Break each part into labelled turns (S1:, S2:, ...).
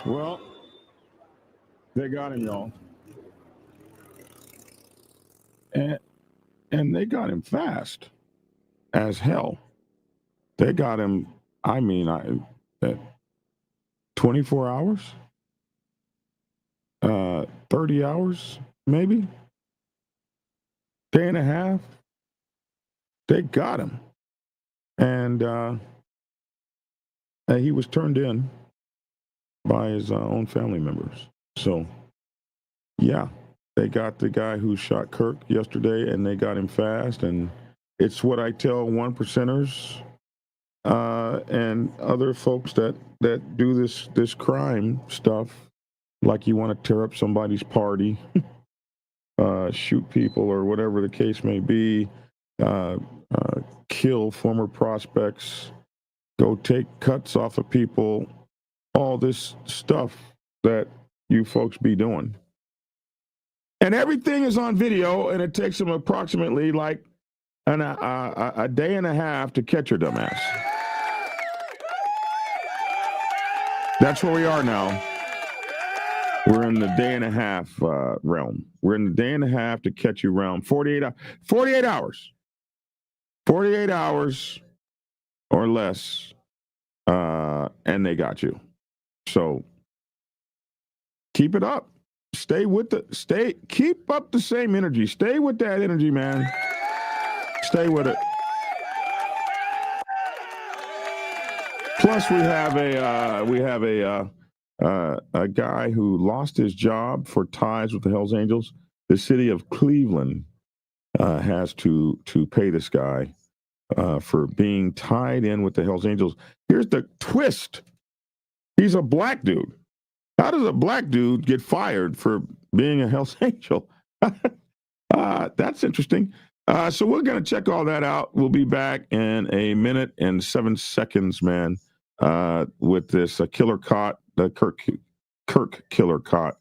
S1: Well, they got him, y'all. And they got him fast as hell. They got him, 24 hours? 30 hours, maybe? Day and a half? They got him. And he was turned in by his own family members. So, yeah, they got the guy who shot Kirk yesterday, and they got him fast. And it's what I tell one percenters and other folks that do this crime stuff, like you want to tear up somebody's party, shoot people, or whatever the case may be, kill former prospects, go take cuts off of people, all this stuff that you folks be doing. And everything is on video, and it takes them approximately like a day and a half to catch your dumbass. That's where we are now. We're in the day and a half realm. We're in the day and a half to catch you realm. 48 hours. 48 hours or less, and they got you. So keep it up. Keep up the same energy. Stay with that energy, man. Stay with it. Plus, we have a guy who lost his job for ties with the Hells Angels. The city of Cleveland has to pay this guy for being tied in with the Hells Angels. Here's the twist. He's a black dude. How does a black dude get fired for being a Hells Angel? That's interesting. So we're going to check all that out. We'll be back in a minute and 7 seconds, man, with this killer caught, the Kirk killer caught.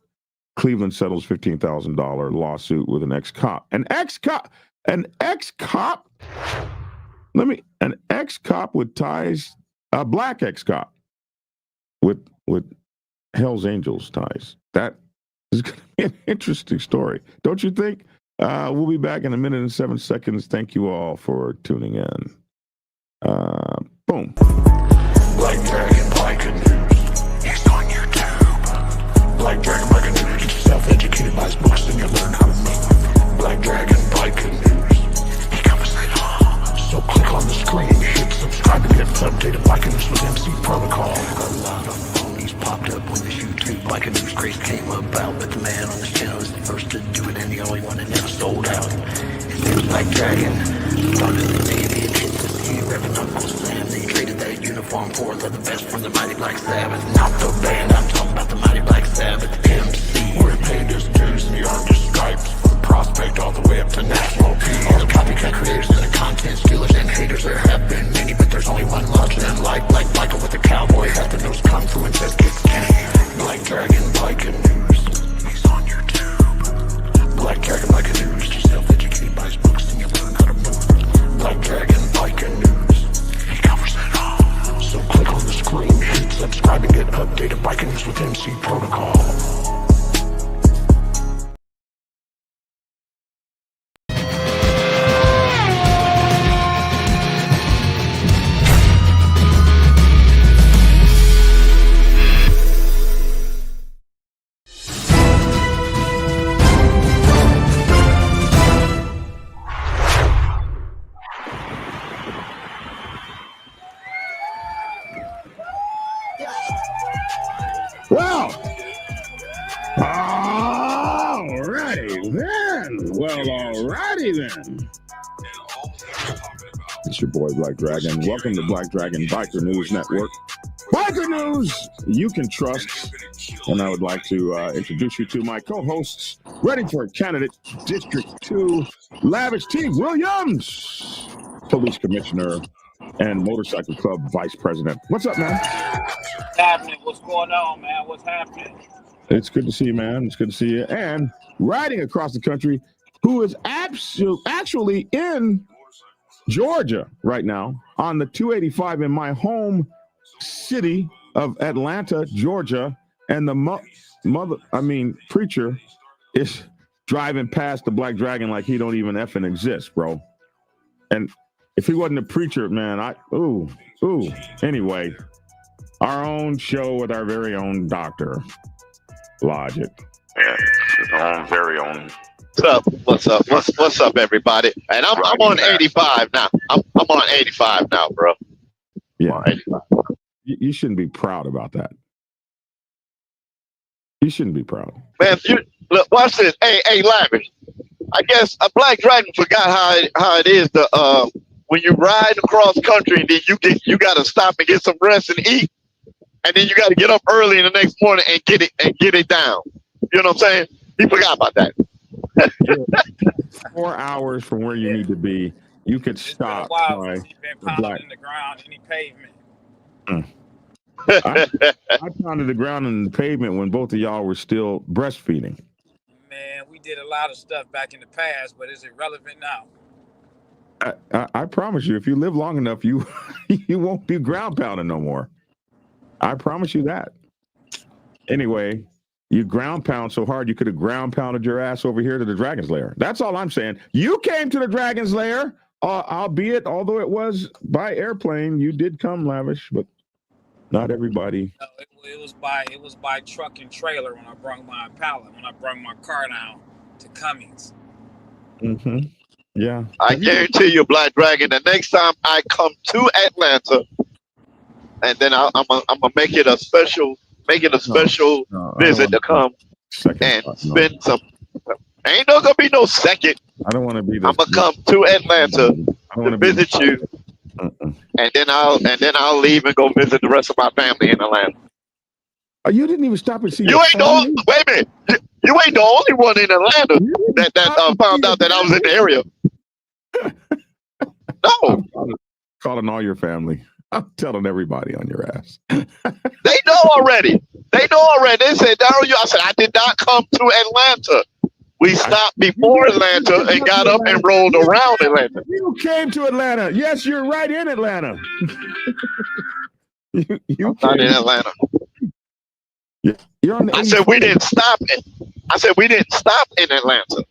S1: Cleveland settles $15,000 lawsuit with an ex-cop. An ex-cop with ties, a black ex-cop with Hells Angels ties. That is going to be an interesting story, don't you think? We'll be back in a minute and 7 seconds. Thank you all for tuning in. Boom.
S2: Black Dragon Biker News. He's on YouTube. Black Dragon Biker News. Get yourself educated by his books and you'll learn how to move. Black Dragon Biker News. He covers it all. So click on the screen, hit subscribe to get updated Biker News with MC Protocol. A lot of phonies popped up when this YouTube Biker News craze came about, but the man on this channel is the first to do it and the only one that never sold out. His name's Black Dragon. Started the day they hit the sea, repping Uncle Sam. They traded that uniform for the best from the mighty Black Sabbath. Not the band, I'm talking about the mighty Black Sabbath. MC. We're paid his dues and he earned his stripes. From prospect all the way up to national peace. All the copycat creators and the content stealers and haters. There have been many, but there's only one larger than life. Black Biker with a cowboy hat that knows kung fu and says kick game. Black Dragon Biker News. He's on YouTube. Black Dragon Biker News. Just self-educated by his books and you learn how to move. Black Dragon Biker News. He covers it all. So click on the screen, hit subscribe and get updated Biker News with MC Protocol.
S1: Well, alrighty then. It's your boy Black Dragon. Welcome to Black Dragon Biker News Network. Biker News you can trust. And I would like to introduce you to my co-hosts, running for candidate District 2, Lavish T. Williams, Police Commissioner and Motorcycle Club Vice President. What's up, man?
S3: What's happening? What's going on, man? What's happening?
S1: It's good to see you, man. It's good to see you. And riding across the country, who is actually in Georgia right now on the 285 in my home city of Atlanta, Georgia. And the preacher is driving past the Black Dragon like he don't even effing exist, bro. And if he wasn't a preacher, man, Anyway, our own show with our very own doctor, Logic. Yeah, his own very own.
S4: What's up, everybody? And I'm on 85 now. I'm on 85 now, bro.
S1: Yeah, you shouldn't be proud about that. You shouldn't be proud,
S4: man. Look, watch this. Hey, Lavish. I guess a Black Dragon forgot how it is to when you ride across country and then you got to stop and get some rest and eat, and then you got to get up early in the next morning and get it down. You know what I'm saying? He forgot about that.
S1: 4 hours from where you need to be, you could stop.
S3: Been pounding in the ground, any pavement.
S1: I pounded the ground and the pavement when both of y'all were still breastfeeding.
S3: Man, we did a lot of stuff back in the past, but is it relevant now?
S1: I promise you, if you live long enough, you won't be ground pounding no more. I promise you that. Anyway, you ground pound so hard you could have ground pounded your ass over here to the Dragon's Lair. That's all I'm saying. You came to the Dragon's Lair, although it was by airplane, you did come, Lavish, but not everybody.
S3: No, it was by truck and trailer when I brought my pallet, when I brought my car down to Cummings.
S1: Mm-hmm. Yeah.
S4: I guarantee you, Black Dragon, the next time I come to Atlanta, and then I'm gonna make it a special visit to come and spend some. Ain't gonna be no second.
S1: I don't want to be.
S4: I'm gonna come to Atlanta to visit you, and then I'll leave and go visit the rest of my family in Atlanta.
S1: You didn't even stop and see.
S4: You ain't wait a minute. You ain't the only one in Atlanta that found out that I was in the area. No,
S1: I'm calling all your family. I'm telling everybody on your ass.
S4: They know already. They said, Daryl, I said, I did not come to Atlanta. We stopped before Atlanta and got up and rolled around Atlanta.
S1: You came to Atlanta. Yes, you're right in Atlanta. you
S4: not in Atlanta.
S1: You're on the
S4: I said we didn't stop it. I said we didn't stop in Atlanta.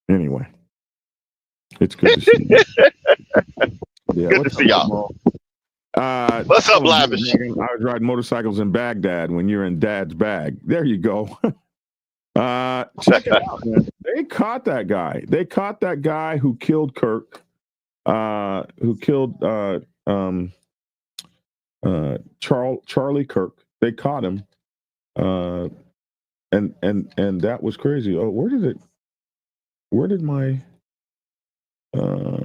S1: Anyway, it's good to see you. Yeah,
S4: good to see y'all. What's up, Lavish?
S1: I was riding motorcycles in Baghdad when you're in Dad's bag. There you go. Check it out, man. They caught that guy. They caught that guy who killed Kirk, who killed Charlie Kirk. They caught him, and that was crazy. Oh, where did my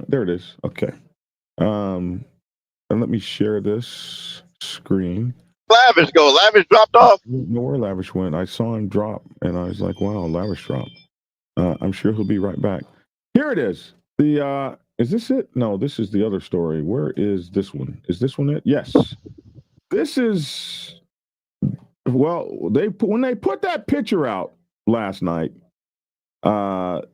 S1: there it is. Okay. And let me share this screen.
S4: Lavish go. Lavish dropped off.
S1: I don't know where Lavish went. I saw him drop, and I was like, "Wow, Lavish dropped." I'm sure he'll be right back. Here it is. Is this it? No, this is the other story. Where is this one? Is this one it? Yes. This is. Well, when they put that picture out last night, the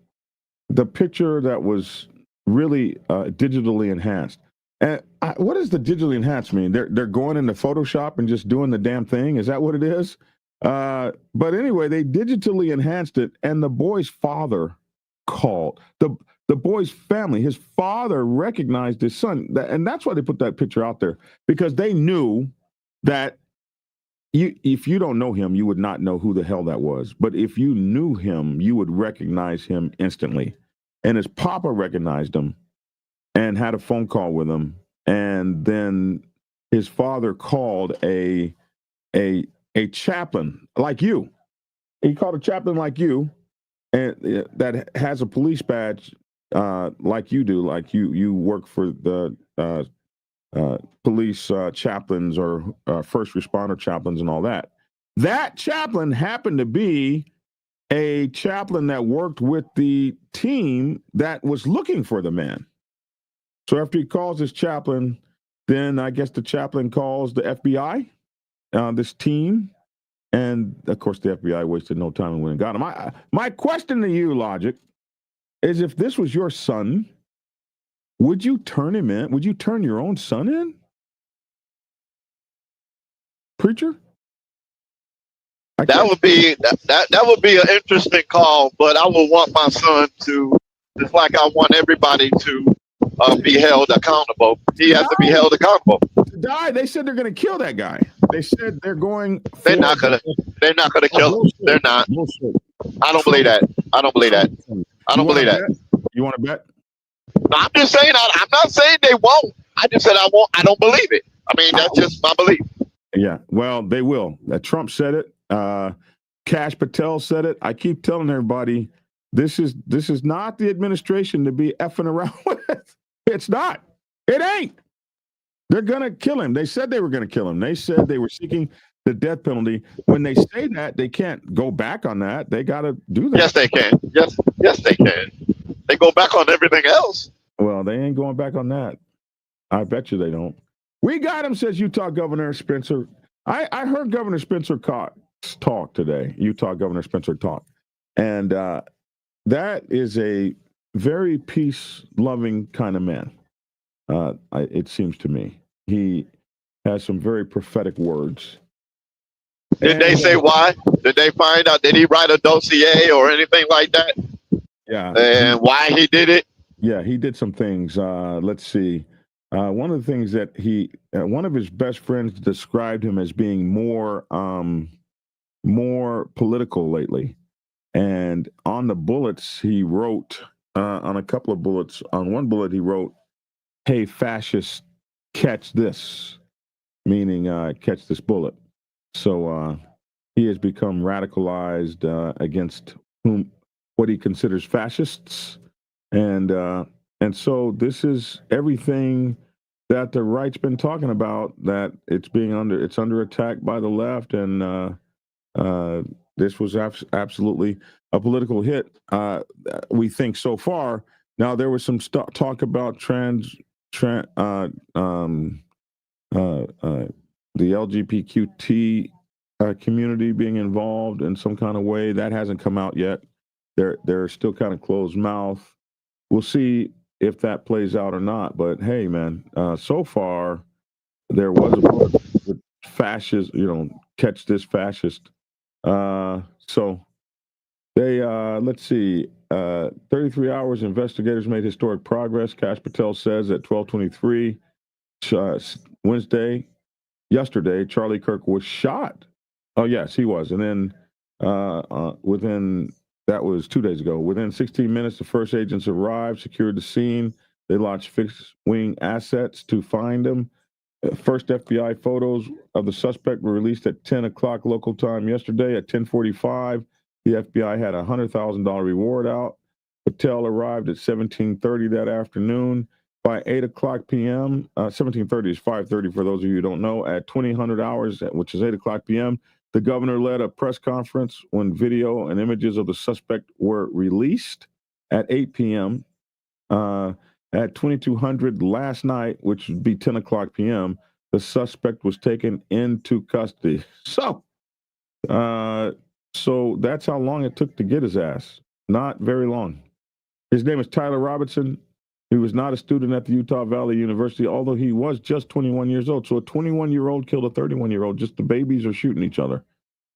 S1: picture that was really digitally enhanced. And what does the digitally enhanced mean? They're going into Photoshop and just doing the damn thing? Is that what it is? But anyway, they digitally enhanced it, and the boy's father called. The boy's family, his father recognized his son. And that's why they put that picture out there, because they knew that if you don't know him, you would not know who the hell that was. But if you knew him, you would recognize him instantly. And his papa recognized him and had a phone call with him. And then his father called a chaplain like you. He called a chaplain like you, and that has a police badge like you do, like you work for the police chaplains or first responder chaplains and all that. That chaplain happened to be a chaplain that worked with the team that was looking for the man. So after he calls his chaplain, then I guess the chaplain calls the FBI, this team. And of course, the FBI wasted no time and went and got him. My question to you, Logic, is if this was your son, would you turn him in? Would you turn your own son in? preacher?
S4: That would be that would be an interesting call, but I would want my son to, just like I want everybody to be held accountable. He has to be held accountable.
S1: Die. They said they're going to kill that guy. They said they're going.
S4: They're not gonna kill him. They're not.
S1: Bullshit.
S4: I don't believe that. I don't believe that. I don't believe that.
S1: You want to bet?
S4: No, I'm just saying. I'm not saying they won't. I just said I won't. I don't believe it. I mean, that's just my belief.
S1: Yeah. Well, they will. Trump said it. Kash Patel said it. I keep telling everybody, this is not the administration to be effing around with. It's not. It ain't. They're going to kill him. They said they were going to kill him. They said they were seeking the death penalty. When they say that, they can't go back on that. They got to do that.
S4: Yes, they can. Yes, they can. They go back on everything else.
S1: Well, they ain't going back on that. I bet you they don't. We got him, says Utah Governor Spencer. I heard Governor Spencer talk today. Utah Governor Spencer talk. And that is a very peace-loving kind of man. It seems to me. He has some very prophetic words.
S4: Did they say why? Did they find out? Did he write a dossier or anything like that?
S1: Yeah.
S4: And why he did it?
S1: Yeah, he did some things. Let's see. One of the things that one of his best friends described him as being more political lately. And on the bullets, he wrote, on a couple of bullets, on one bullet, he wrote, "Hey, fascists, catch this," meaning catch this bullet. So he has become radicalized against what he considers fascists. And so this is everything that the right's been talking about, that it's under attack by the left, and this was absolutely a political hit. We think so far. Now there was some talk about the LGBTQ community being involved in some kind of way. That hasn't come out yet. They're still kind of closed mouth. We'll see if that plays out or not. But hey, man, so far there was a book with fascist, catch this fascist. So they, let's see, 33 hours, investigators made historic progress. Kash Patel says at 12:23 yesterday, Charlie Kirk was shot. Oh, yes, he was. And then that was 2 days ago. Within 16 minutes, the first agents arrived, secured the scene. They launched fixed-wing assets to find him. First FBI photos of the suspect were released at 10 o'clock local time yesterday. At 10:45, the FBI had a $100,000 reward out. Patel arrived at 17:30 that afternoon. By 8 o'clock p.m., 17:30 is 5:30 for those of you who don't know, at 2000 hours, which is 8 o'clock p.m., the governor led a press conference when video and images of the suspect were released. At 8 p.m., at 2200 last night, which would be 10 o'clock p.m., the suspect was taken into custody. So that's how long it took to get his ass. Not very long. His name is Tyler Robinson. He was not a student at the Utah Valley University, although he was just 21 years old. So a 21-year-old killed a 31-year-old. Just the babies are shooting each other.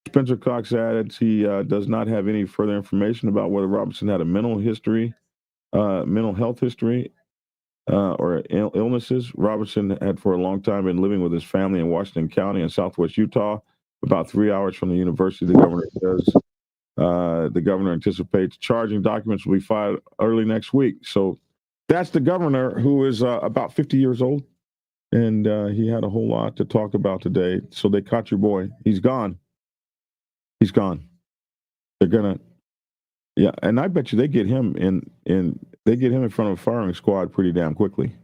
S1: Spencer Cox added he does not have any further information about whether Robinson had a mental health history, or illnesses. Robinson had for a long time been living with his family in Washington County in southwest Utah, about 3 hours from the university, the governor says. The governor anticipates charging documents will be filed early next week. So that's the governor, who is about 50 years old, and he had a whole lot to talk about today. So they caught your boy. He's gone. He's gone. They're gonna, yeah, and I bet you they get him in front of a firing squad pretty damn quickly.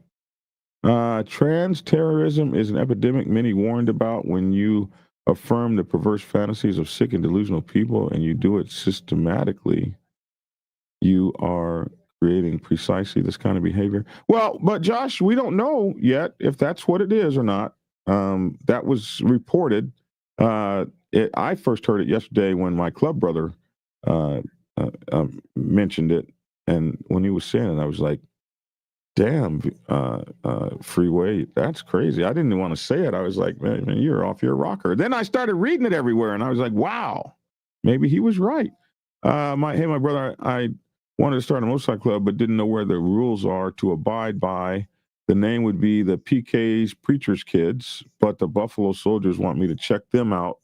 S1: Trans terrorism is an epidemic many warned about. When you affirm the perverse fantasies of sick and delusional people, and you do it systematically, you are creating precisely this kind of behavior. Well, but Josh, we don't know yet if that's what it is or not. That was reported. I first heard it yesterday when my club brother mentioned it, and when he was saying it, I was like, damn, Freeway, that's crazy. I didn't want to say it. I was like, man, you're off your rocker. Then I started reading it everywhere, and I was like, wow, maybe he was right. My brother, I wanted to start a motorcycle club, but didn't know where the rules are to abide by. The name would be the PK's Preacher's Kids, but the Buffalo Soldiers want me to check them out.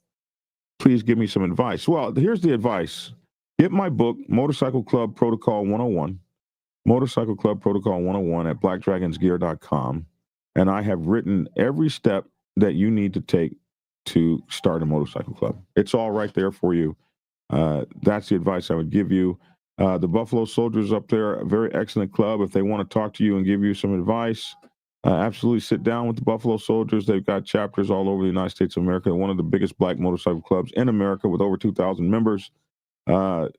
S1: Please give me some advice. Well, here's the advice. Get my book, Motorcycle Club Protocol 101, Motorcycle Club Protocol 101 at blackdragonsgear.com. And I have written every step that you need to take to start a motorcycle club. It's all right there for you. That's the advice I would give you. The Buffalo Soldiers up there, a very excellent club. If they want to talk to you and give you some advice, absolutely sit down with the Buffalo Soldiers. They've got chapters all over the United States of America, one of the biggest black motorcycle clubs in America with over 2,000 members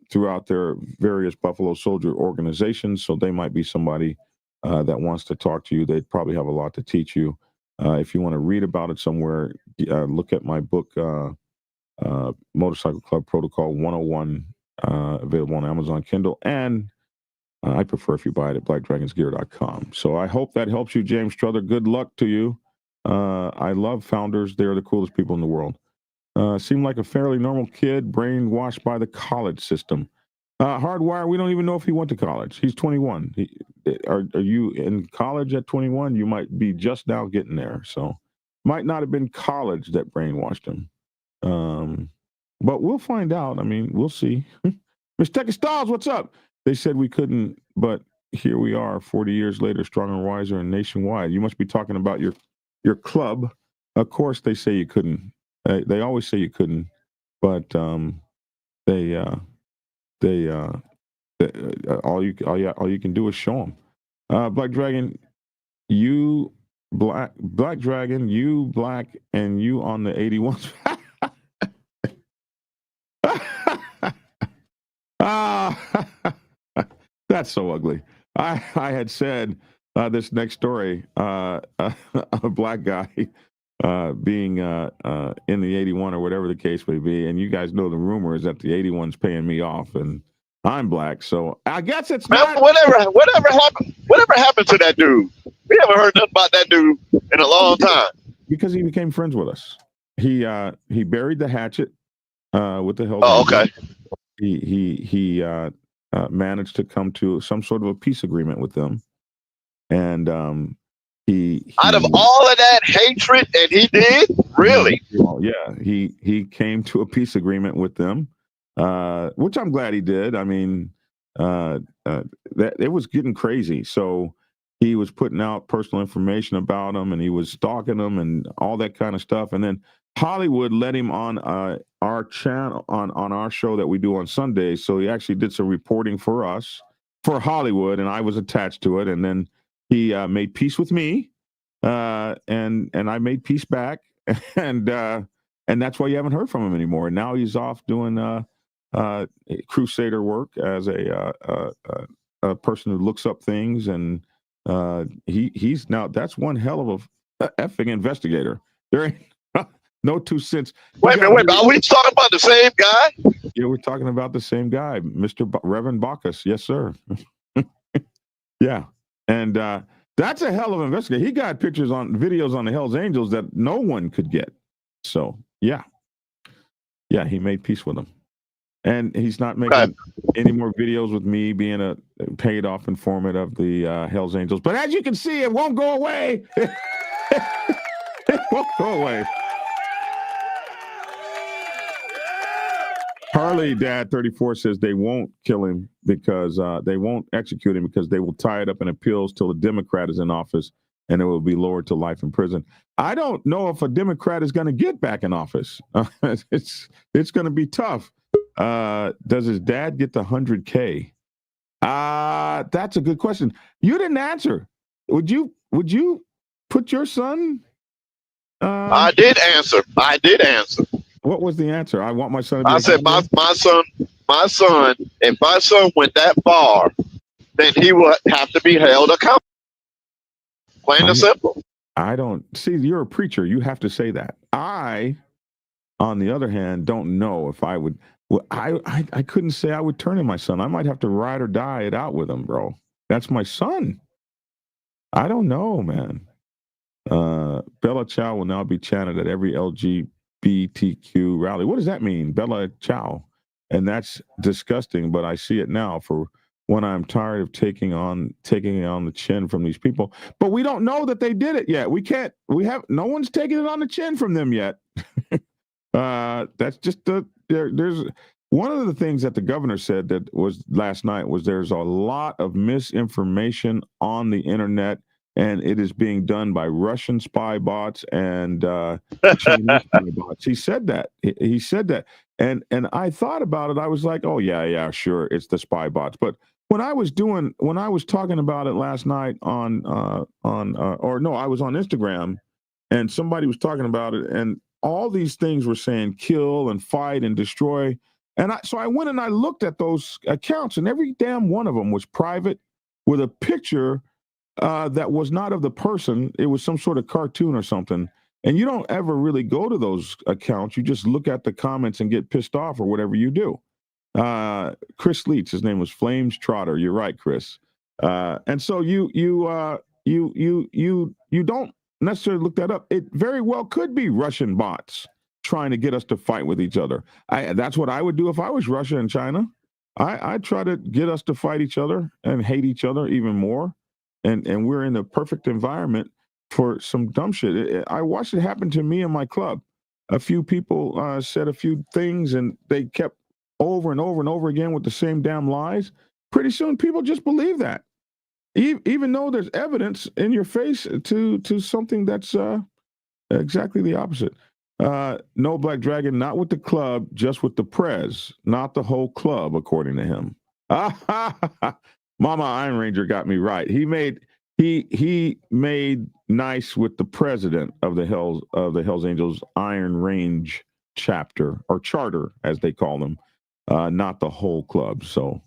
S1: throughout their various Buffalo Soldier organizations. So they might be somebody that wants to talk to you. They'd probably have a lot to teach you. If you want to read about it somewhere, look at my book, Motorcycle Club Protocol 101, available on Amazon Kindle, and I prefer if you buy it at blackdragonsgear.com. So I hope that helps you, James Struther. Good luck to you. I love founders. They're the coolest people in the world. Seemed like a fairly normal kid, brainwashed by the college system. Hardwire, we don't even know if he went to college. He's 21. Are you in college at 21? You might be just now getting there. So might not have been college that brainwashed him. But we'll find out. I mean, we'll see. Miss Tekka Stalls, what's up? They said we couldn't, but here we are 40 years later, stronger, wiser, and nationwide. You must be talking about your club. Of course, they say you couldn't. They always say you couldn't, but all you can do is show them. Black Dragon, you black Dragon, you black, and you on the 81. That's so ugly. I had said this next story, a black guy being in the 81 or whatever the case may be, and you guys know the rumor is that the 81's paying me off, and I'm black, so I guess it's not.
S4: Whatever happened to that dude? We haven't heard nothing about that dude in a long time.
S1: Because he became friends with us. He buried the hatchet with the Hells
S4: Oh,
S1: Angels.
S4: okay.
S1: He managed to come to some sort of a peace agreement with them, and he
S4: out of all of that hatred that he did, really?
S1: Yeah, he came to a peace agreement with them, which I'm glad he did. I mean, that it was getting crazy. So he was putting out personal information about them, and he was stalking them, and all that kind of stuff. And then Hollywood let him on our channel, on our show that we do on Sundays. So he actually did some reporting for us, for Hollywood, and I was attached to it. And then he made peace with me, and I made peace back, and that's why you haven't heard from him anymore. And now he's off doing crusader work as a person who looks up things, and he's now, that's one hell of a effing investigator. There ain't no 2 cents.
S4: Wait a minute. Are we talking about the same guy?
S1: Yeah, we're talking about the same guy, Mr. Reverend Bacchus. Yes, sir. Yeah. And that's a hell of an investigator. He got videos on the Hells Angels that no one could get. So, yeah. Yeah, he made peace with them. And he's not making any more videos with me being a paid off informant of the Hells Angels. But as you can see, it won't go away. It won't go away. Harley Dad 34 says they won't kill him because they won't execute him because they will tie it up in appeals till a Democrat is in office, and it will be lowered to life in prison. I don't know if a Democrat is going to get back in office. It's going to be tough. Does his dad get the 100K? That's a good question. You didn't answer. Would you put your son?
S4: I did answer.
S1: What was the answer? I want my son to be.
S4: I said, my son, if my son went that far, then he would have to be held accountable. Plain and simple.
S1: I don't see. You're a preacher. You have to say that. I, on the other hand, don't know if I would. Well, I couldn't say I would turn in my son. I might have to ride or die it out with him, bro. That's my son. I don't know, man. Bella Ciao will now be chanted at every LGBTQ rally. What does that mean, Bella Ciao? And that's disgusting, but I see it now for when I'm tired of taking it on the chin from these people. But we don't know that they did it yet. No one's taking it on the chin from them yet. That's just there's one of the things that the governor said that was last night was there's a lot of misinformation on the internet, and it is being done by Russian spy bots and Chinese spy bots. He said that. He said that, and I thought about it. I was like, oh yeah, sure, it's the spy bots. But when I was talking about it last night I was on Instagram, and somebody was talking about it, and all these things were saying kill and fight and destroy. And so I went and I looked at those accounts, and every damn one of them was private with a picture that was not of the person. It was some sort of cartoon or something. And you don't ever really go to those accounts. You just look at the comments and get pissed off or whatever you do. Chris Leach, his name was Flames Trotter. You're right, Chris. And so you don't necessarily look that up. It very well could be Russian bots trying to get us to fight with each other. That's what I would do if I was Russia and China. I'd try to get us to fight each other and hate each other even more. And we're in the perfect environment for some dumb shit. I watched it happen to me in my club. A few people said a few things, and they kept over and over and over again with the same damn lies. Pretty soon people just believe that. Even though there's evidence in your face to something that's exactly the opposite. No, Black Dragon, not with the club, just with the Prez, not the whole club, according to him. Mama Iron Ranger got me right. He made nice with the president of the Hells Angels Iron Range chapter or charter, as they call them, not the whole club. So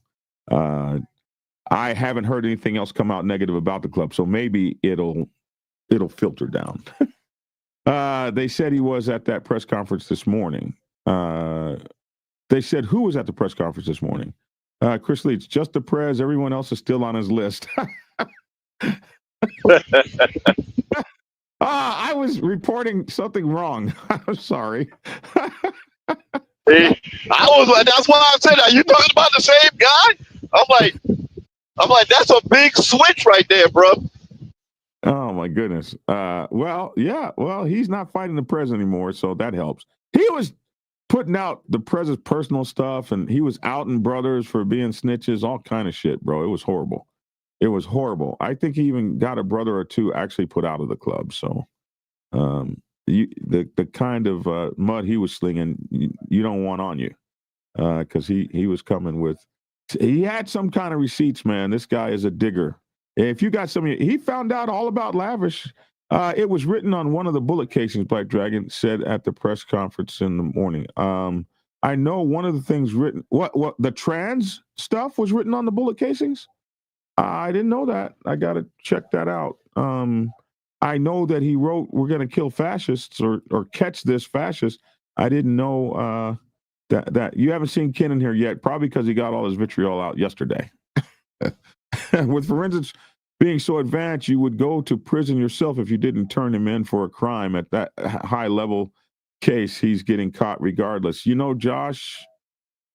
S1: I haven't heard anything else come out negative about the club, so maybe it'll filter down. They said he was at that press conference this morning. They said who was at the press conference this morning? Chris Leach, just the Prez. Everyone else is still on his list. I was reporting something wrong. I'm sorry.
S4: I was like, that's why I said, are you talking about the same guy? I'm like, that's a big switch right there, bro.
S1: Oh my goodness. Well, yeah. Well, he's not fighting the Prez anymore, so that helps. He was putting out the Prez's personal stuff, and he was outing brothers for being snitches, all kind of shit, bro. It was horrible. It was horrible. I think he even got a brother or two actually put out of the club. So, the kind of mud he was slinging, you don't want on you, because he was coming with. He had some kind of receipts, man. This guy is a digger. If you got he found out all about Lavish. It was written on one of the bullet casings, Black Dragon said at the press conference in the morning. I know one of the things written, what the trans stuff was written on the bullet casings? I didn't know that. I got to check that out. I know that he wrote, we're going to kill fascists or catch this fascist. I didn't know that you haven't seen Ken in here yet, probably because he got all his vitriol out yesterday. With forensics being so advanced, you would go to prison yourself if you didn't turn him in for a crime. At that high level case, he's getting caught regardless. You know, Josh,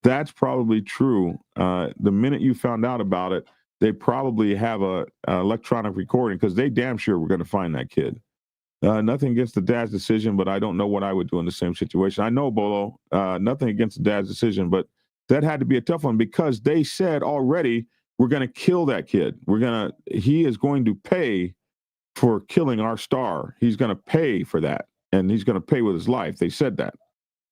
S1: that's probably true. The minute you found out about it, they probably have a electronic recording because they damn sure were going to find that kid. Nothing against the dad's decision, but I don't know what I would do in the same situation. I know, Bolo, nothing against the dad's decision, but that had to be a tough one because they said already, we're going to kill that kid. He is going to pay for killing our star. He's going to pay for that, and he's going to pay with his life. They said that.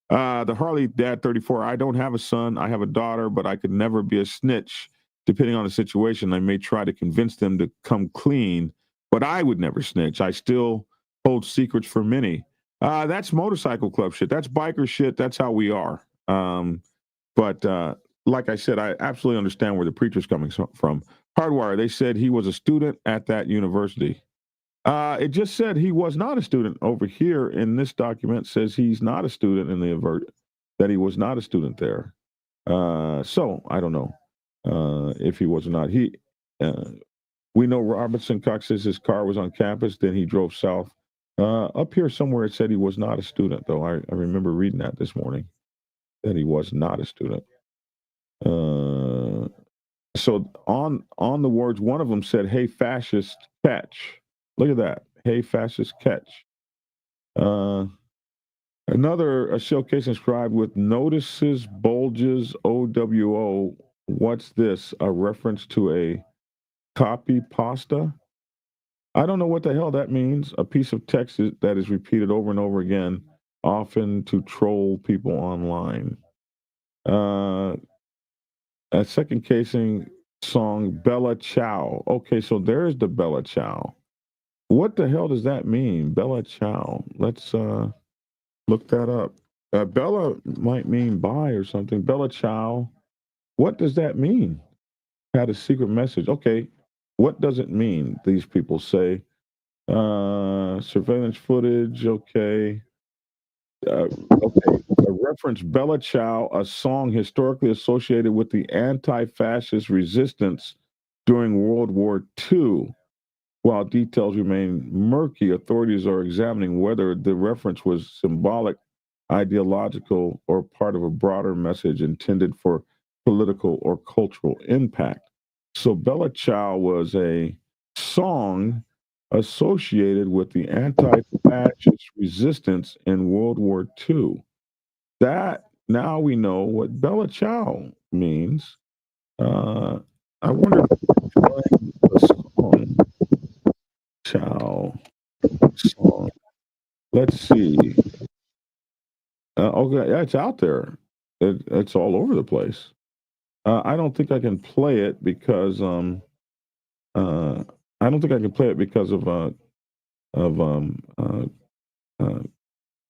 S1: The Harley Dad 34, I don't have a son. I have a daughter, but I could never be a snitch. Depending on the situation, I may try to convince them to come clean, but I would never snitch. I still hold secrets for many. That's motorcycle club shit. That's biker shit. That's how we are. But like I said, I absolutely understand where the preacher's coming from. Hardwire, they said he was a student at that university. It just said he was not a student. Over here in this document says he's not a student in the avert, that he was not a student there. So I don't know if he was or not. We know Robinson Cox says his car was on campus, then he drove south. Up here somewhere it said he was not a student, though. I remember reading that this morning, that he was not a student. So on the words, one of them said, "Hey, fascist, catch." Look at that. "Hey, fascist, catch." Another a showcase inscribed with notices, bulges, OWO. What's this? A reference to a copy pasta? I don't know what the hell that means. A piece of text that is repeated over and over again, often to troll people online. A second casing song, Bella Ciao. Okay, so there's the Bella Ciao. What the hell does that mean? Bella Ciao. Let's look that up. Bella might mean bye or something. Bella Ciao. What does that mean? Had a secret message. Okay, what does it mean? These people say. Surveillance footage. Okay. Okay. A reference Bella Ciao, a song historically associated with the anti-fascist resistance during World War II. While details remain murky, authorities are examining whether the reference was symbolic, ideological, or part of a broader message intended for political or cultural impact. So Bella Ciao was a song associated with the anti-fascist resistance in World War II. That now we know what Bella Ciao means. I wonder if I can find the song. Ciao song. Let's see. Okay, yeah, it's out there. It's all over the place. I don't think I can play it because I don't think I can play it because of uh,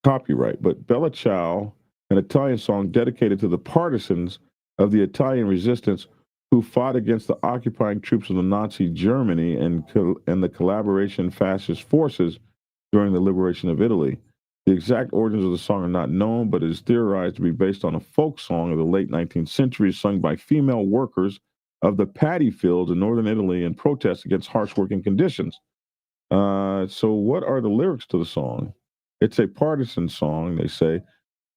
S1: copyright. But Bella Ciao, an Italian song dedicated to the partisans of the Italian resistance who fought against the occupying troops of the Nazi Germany and the collaboration fascist forces during the liberation of Italy. The exact origins of the song are not known, but it is theorized to be based on a folk song of the late 19th century sung by female workers of the paddy fields in northern Italy in protest against harsh working conditions. So, what are the lyrics to the song? It's a partisan song, they say.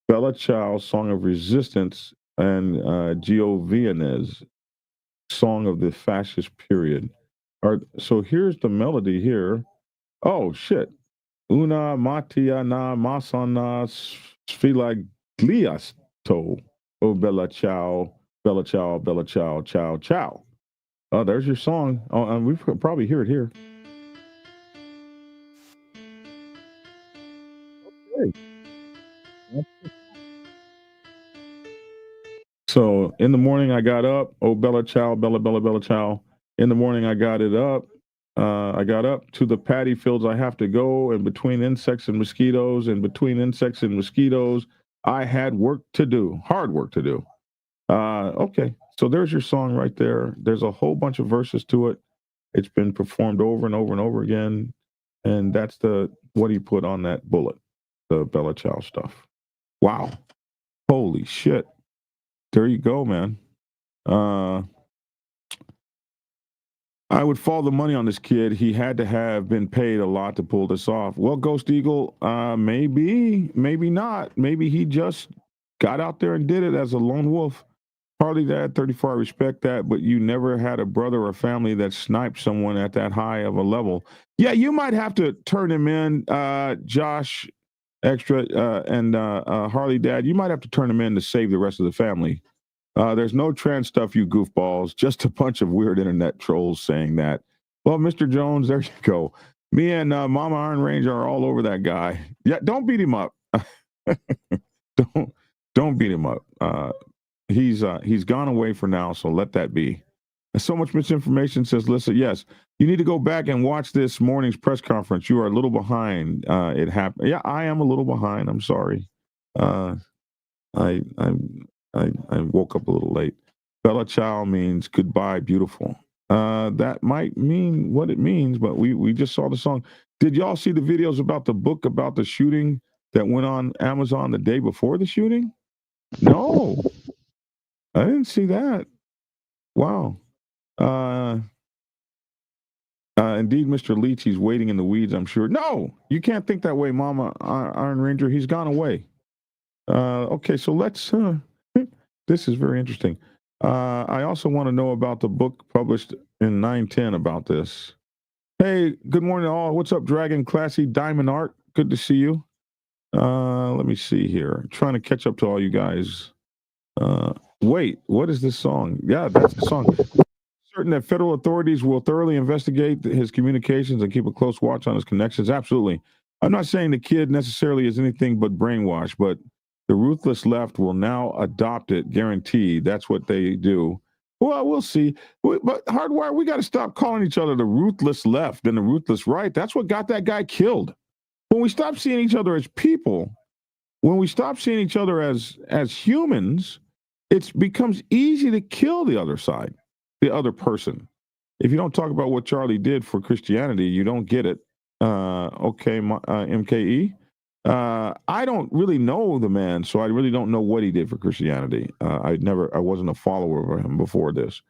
S1: Bella Ciao, song of resistance, and Giovinez, song of the fascist period. So here's the melody here. Oh, shit. Una matia na masana sfilagliasto. Oh, Bella Ciao, Bella Ciao, Bella Ciao, Ciao, Ciao. Oh, there's your song. Oh, and we could probably hear it here. So in the morning I got up. Oh, Bella Ciao, Bella, Bella, Bella Ciao. In the morning I got it up. I got up to the paddy fields I have to go, and between insects and mosquitoes, I had work to do, hard work to do. Okay, so there's your song right there. There's a whole bunch of verses to it. It's been performed over and over and over again, and that's what he put on that bullet, the Bella Ciao stuff. Wow, holy shit! There you go, man. I would fall the money on this kid. He had to have been paid a lot to pull this off. Well, Ghost Eagle, maybe not. Maybe he just got out there and did it as a lone wolf. Harley Dad, 34, I respect that, but you never had a brother or family that sniped someone at that high of a level. Yeah, you might have to turn him in, Josh Extra and Harley Dad. You might have to turn him in to save the rest of the family. There's no trans stuff, you goofballs. Just a bunch of weird internet trolls saying that. Well, Mr. Jones, there you go. Me and Mama Iron Ranger are all over that guy. Yeah, don't beat him up. don't beat him up. He's gone away for now, so let that be. And so much misinformation, says Lissa. Yes, you need to go back and watch this morning's press conference. You are a little behind. It happened. Yeah, I am a little behind. I'm sorry. I woke up a little late. Bella Ciao means goodbye, beautiful. That might mean what it means, but we just saw the song. Did y'all see the videos about the book about the shooting that went on Amazon the day before the shooting? No, I didn't see that. Wow. Indeed, Mr. Leach, he's waiting in the weeds, I'm sure. No, you can't think that way, Mama Iron Ranger. He's gone away. Okay, so let's. This is very interesting. I also want to know about the book published in 910 about this. Hey, good morning, all. What's up, Dragon Classy Diamond Art? Good to see you. Let me see here. Trying to catch up to all you guys. Wait, what is this song? Yeah, that's the song. Certain that federal authorities will thoroughly investigate his communications and keep a close watch on his connections. Absolutely. I'm not saying the kid necessarily is anything but brainwashed, but the ruthless left will now adopt it, guaranteed. That's what they do. Well, we'll see. But Hardwire, we got to stop calling each other the ruthless left and the ruthless right. That's what got that guy killed. When we stop seeing each other as people, when we stop seeing each other as humans, it becomes easy to kill the other side, the other person. If you don't talk about what Charlie did for Christianity, you don't get it. Okay, MKE. I don't really know the man, so I really don't know what he did for Christianity. I wasn't a follower of him before this.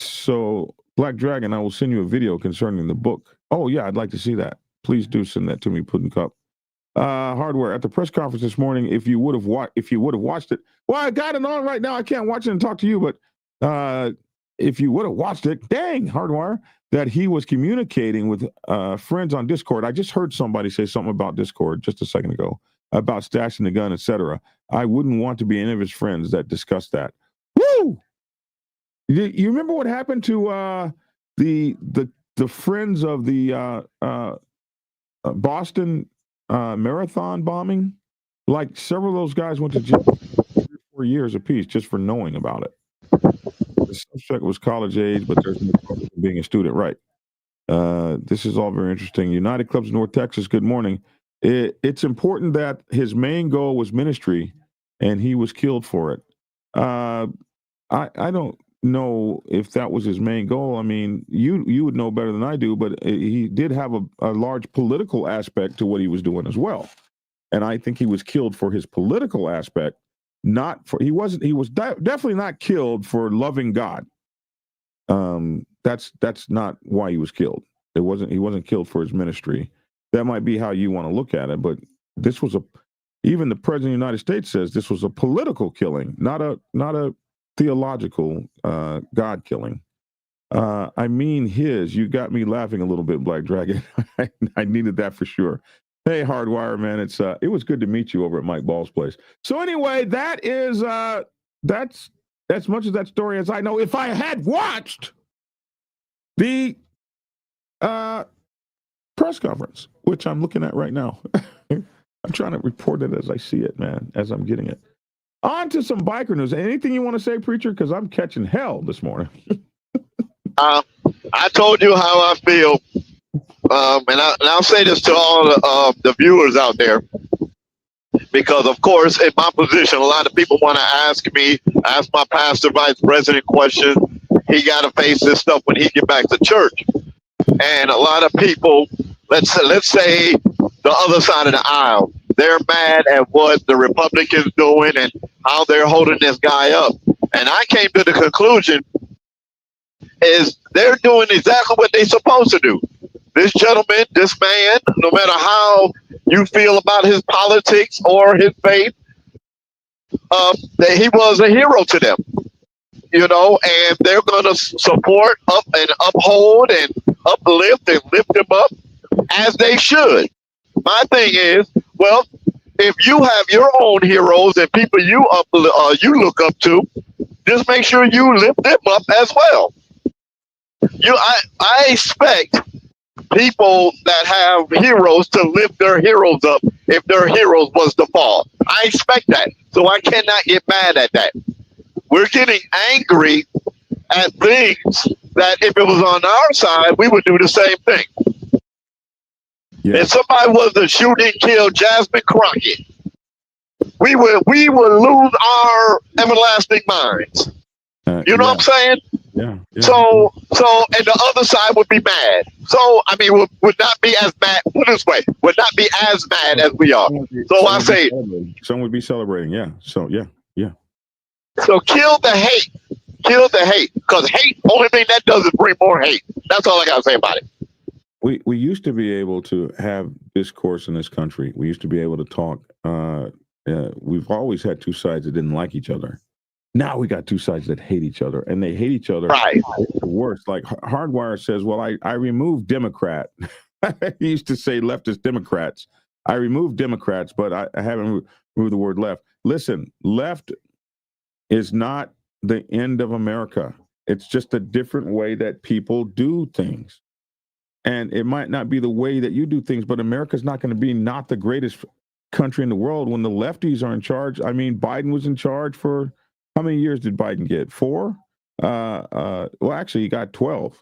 S1: So Black Dragon, I will send you a video concerning the book. Oh yeah, I'd like to see that. Please do send that to me, Puddin' Cup. Hardware at the press conference this morning. If you would have watched it, well, I got it on right now. I can't watch it and talk to you, but if you would have watched it, dang, Hardwire, that he was communicating with friends on Discord. I just heard somebody say something about Discord just a second ago about stashing the gun, etc. I wouldn't want to be any of his friends that discussed that. Woo! You remember what happened to the friends of the Boston marathon bombing? Like several of those guys went to jail for 4 years apiece just for knowing about it. The suspect was college age, but there's no problem with being a student, right? This is all very interesting. United Clubs North Texas, good morning. It's important that his main goal was ministry, and he was killed for it. I don't know if that was his main goal. I mean, you would know better than I do, but he did have a large political aspect to what he was doing as well. And I think he was killed for his political aspect. He was definitely not killed for loving God. That's not why he was killed. He wasn't killed for his ministry. That might be how you want to look at it, but this was even the president of the United States says this was a political killing, not a theological God killing. I mean you got me laughing a little bit, Black Dragon. I needed that for sure. Hey, Hardwire, man, it was good to meet you over at Mike Ball's place. So anyway, that is that's as much of that story as I know. If I had watched the press conference, which I'm looking at right now, I'm trying to report it as I see it, man, as I'm getting it. On to some biker news. Anything you want to say, Preacher? Because I'm catching hell this morning.
S4: I told you how I feel. And I'll say this to all the viewers out there, because of course, in my position, a lot of people want to ask my pastor, vice president questions. He got to face this stuff when he get back to church. And a lot of people, let's say the other side of the aisle, they're mad at what the Republicans doing and how they're holding this guy up. And I came to the conclusion is they're doing exactly what they're supposed to do. This gentleman, this man, no matter how you feel about his politics or his faith, that he was a hero to them, and they're going to support up and uphold and uplift and lift him up as they should. My thing is, well, if you have your own heroes and people you look up to, just make sure you lift them up as well. I expect people that have heroes to lift their heroes up if their heroes was to fall. I expect that. So I cannot get mad at that. We're getting angry at things that if it was on our side, we would do the same thing. Yeah. If somebody was to shoot and kill Jasmine Crockett, we would lose our everlasting minds. You know what I'm saying?
S1: Yeah.
S4: So, and the other side would be mad. So, I mean, would not be as mad. Put it this way, would not be as mad as we are. So I say,
S1: some would be celebrating. Yeah. So, yeah.
S4: So kill the hate. Kill the hate, because hate, only thing that does is bring more hate. That's all I got to say about it.
S1: We used to be able to have discourse in this country. We used to be able to talk. We've always had two sides that didn't like each other. Now we got two sides that hate each other, and they hate each other.
S4: Right.
S1: It's the worst. Like Hardwire says, well, I removed Democrat. He used to say leftist Democrats. I removed Democrats, but I haven't removed the word left. Listen, left is not the end of America. It's just a different way that people do things. And it might not be the way that you do things, but America's not going to be not the greatest country in the world when the lefties are in charge. I mean, Biden was in charge for, how many years did Biden get? 4? Well, actually, he got 12.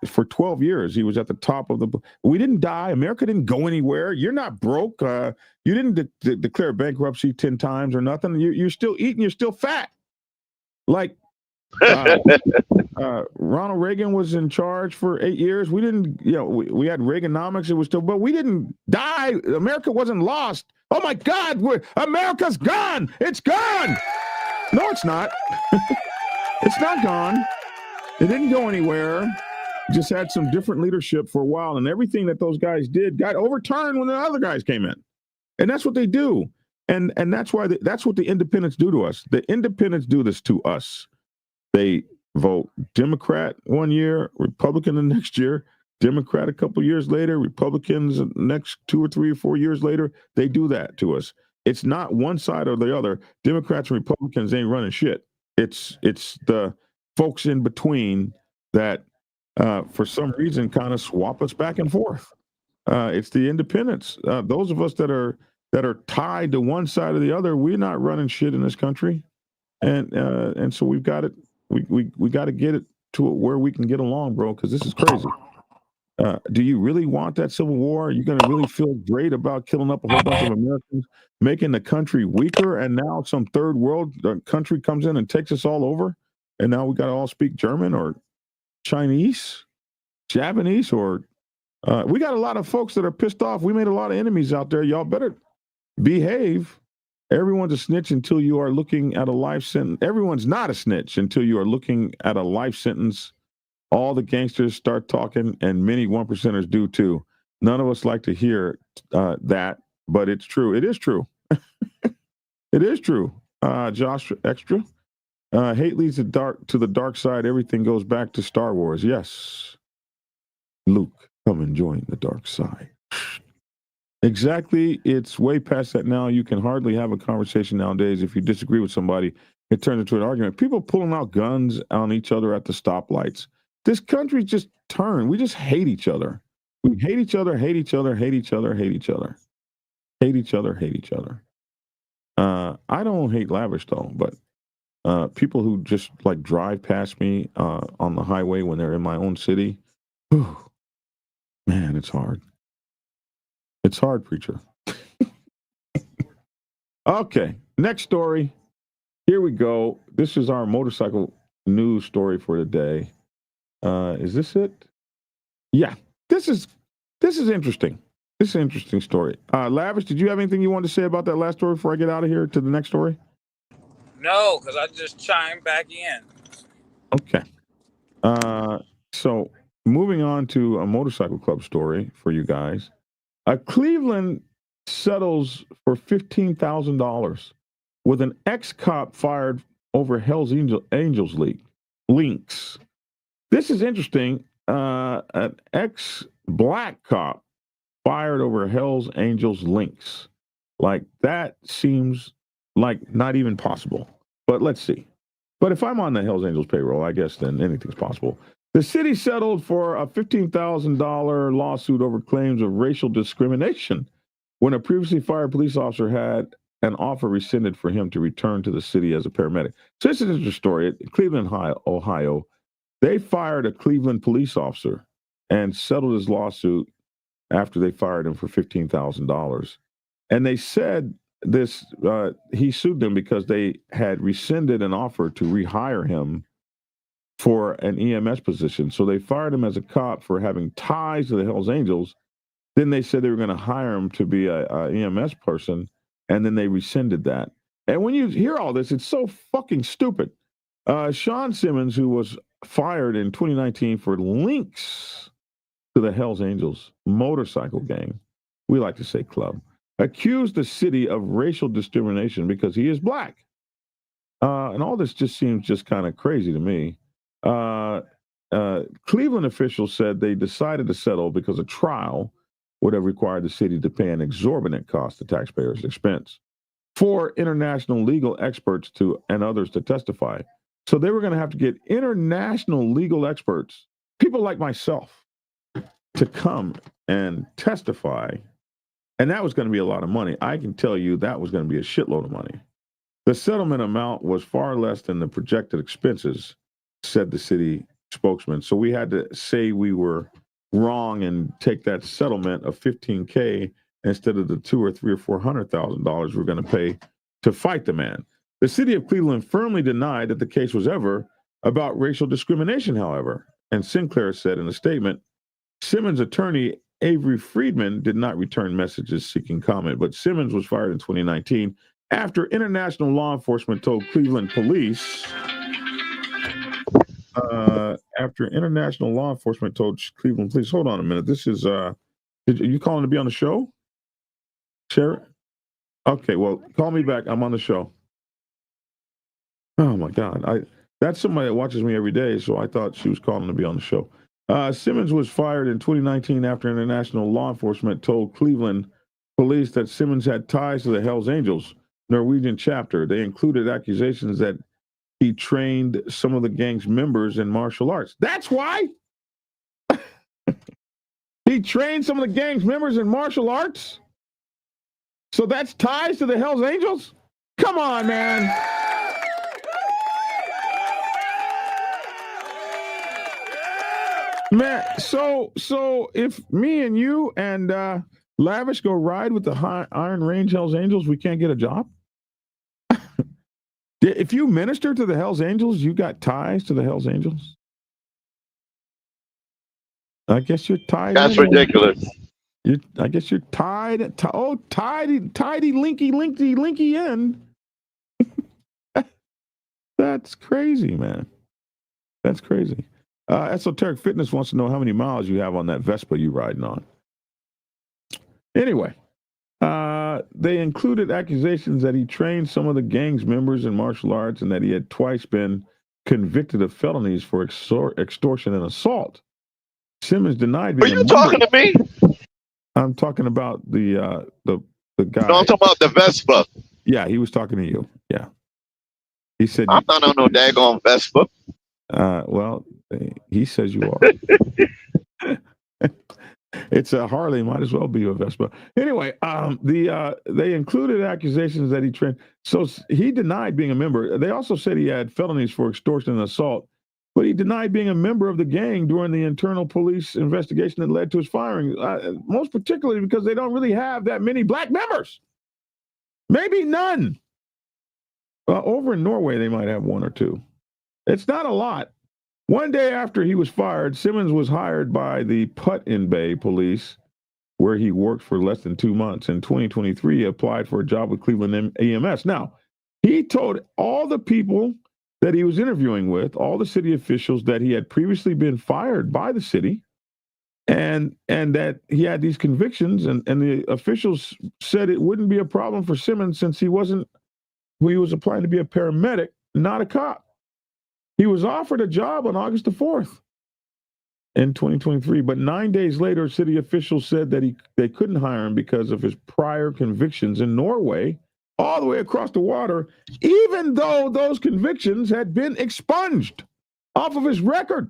S1: For 12 years, he was at the top of the. We didn't die. America didn't go anywhere. You're not broke. You didn't declare bankruptcy 10 times or nothing. You're still eating. You're still fat. Like Ronald Reagan was in charge for 8 years. We didn't. We had Reaganomics. It was still, but we didn't die. America wasn't lost. Oh my God, America's gone. It's gone. No, it's not. It's not gone. It didn't go anywhere. Just had some different leadership for a while, and everything that those guys did got overturned when the other guys came in. And that's what they do. And that's why that's what the independents do to us. The independents do this to us. They vote Democrat one year, Republican the next year, Democrat a couple years later, Republicans the next 2 or 3 or 4 years later. They do that to us. It's not one side or the other. Democrats and Republicans ain't running shit. It's the folks in between that, for some reason, kind of swap us back and forth. It's the independents. Those of us that are tied to one side or the other. We're not running shit in this country, and so we've got it. We got to get it to where we can get along, bro. Because this is crazy. Do you really want that civil war? Are you going to really feel great about killing up a whole bunch of Americans, making the country weaker, and now some third world country comes in and takes us all over? And now we got to all speak German or Chinese, Japanese, or we got a lot of folks that are pissed off. We made a lot of enemies out there. Y'all better behave. Everyone's a snitch until you are looking at a life sentence. Everyone's not a snitch until you are looking at a life sentence. All the gangsters start talking, and many 1%ers do too. None of us like to hear that, but it's true. It is true. It is true. Josh Extra. Hate leads to the dark side. Everything goes back to Star Wars. Yes. Luke, come and join the dark side. Exactly. It's way past that now. You can hardly have a conversation nowadays. If you disagree with somebody, it turns into an argument. People pulling out guns on each other at the stoplights. This country just turned. We just hate each other. We hate each other, hate each other, hate each other, hate each other. Hate each other, hate each other. I don't hate Lavish though, but people who just like drive past me on the highway when they're in my own city, whew, man, it's hard. It's hard, preacher. Okay, next story. Here we go. This is our motorcycle news story for the day. Is this it? Yeah, this is interesting. This is an interesting story. Lavish, did you have anything you wanted to say about that last story before I get out of here to the next story?
S3: No, because I just chimed back in.
S1: Okay. So moving on to a motorcycle club story for you guys. Cleveland settles for $15,000 with an ex-cop fired over Hell's Angels links. This is interesting. An ex-black cop fired over Hell's Angels links. Like, that seems like not even possible. But let's see. But if I'm on the Hell's Angels payroll, I guess then anything's possible. The city settled for a $15,000 lawsuit over claims of racial discrimination when a previously fired police officer had an offer rescinded for him to return to the city as a paramedic. So this is an interesting story. In Cleveland, Ohio, they fired a Cleveland police officer and settled his lawsuit after they fired him for $15,000. And they said this, he sued them because they had rescinded an offer to rehire him for an EMS position. So they fired him as a cop for having ties to the Hells Angels. Then they said they were going to hire him to be a EMS person, and then they rescinded that. And when you hear all this, it's so fucking stupid. Sean Simmons, who was fired in 2019 for links to the Hells Angels motorcycle gang, we like to say club, accused the city of racial discrimination because he is black. And all this just seems just kind of crazy to me. Cleveland officials said they decided to settle because a trial would have required the city to pay an exorbitant cost to taxpayers' expense for international legal experts and others to testify. So they were going to have to get international legal experts, people like myself, to come and testify. And that was going to be a lot of money. I can tell you that was going to be a shitload of money. The settlement amount was far less than the projected expenses, said the city spokesman. So we had to say we were wrong and take that settlement of $15K instead of the $200,000 or $300,000 or $400,000 we're going to pay to fight the man. The city of Cleveland firmly denied that the case was ever about racial discrimination, however. And Sinclair said in a statement, Simmons' attorney, Avery Friedman, did not return messages seeking comment, but Simmons was fired in 2019 after international law enforcement told Cleveland police. After international law enforcement told Cleveland police, hold on a minute. This is, are you calling to be on the show? Share it? Okay, well, call me back. I'm on the show. Oh my God. That's somebody that watches me every day, so I thought she was calling to be on the show. Simmons was fired in 2019 after international law enforcement told Cleveland police that Simmons had ties to the Hells Angels Norwegian chapter. They included accusations that he trained some of the gang's members in martial arts. That's why? He trained some of the gang's members in martial arts? So that's ties to the Hells Angels? Come on, man. Man, so if me and you and Lavish go ride with the Iron Range Hells Angels, we can't get a job? If you minister to the Hells Angels, you got ties to the Hells Angels? I guess you're tied.
S4: That's ridiculous.
S1: I guess you're tied. Tidy, linky in. That's crazy, man. That's crazy. Esoteric Fitness wants to know how many miles you have on that Vespa you riding on. Anyway, they included accusations that he trained some of the gang's members in martial arts and that he had twice been convicted of felonies for extortion and assault. Simmons denied being
S4: Are you talking to me?
S1: I'm talking about the guy.
S4: No, I'm talking about the Vespa.
S1: Yeah, he was talking to you. Yeah. He said,
S4: I'm not on no daggone Vespa.
S1: Well, he says you are. It's a Harley, might as well be a Vespa. Anyway, they included accusations that he trained. So he denied being a member. They also said he had felonies for extortion and assault, but he denied being a member of the gang during the internal police investigation that led to his firing, most particularly because they don't really have that many black members. Maybe none. Over in Norway, they might have one or two. It's not a lot. One day after he was fired, Simmons was hired by the Put-in-Bay police, where he worked for less than 2 months. In 2023, he applied for a job with Cleveland EMS. Now, he told all the people that he was interviewing with, all the city officials, that he had previously been fired by the city and that he had these convictions. And the officials said it wouldn't be a problem for Simmons since he was applying to be a paramedic, not a cop. He was offered a job on August the 4th in 2023, but 9 days later, city officials said that they couldn't hire him because of his prior convictions in Norway, all the way across the water, even though those convictions had been expunged off of his record.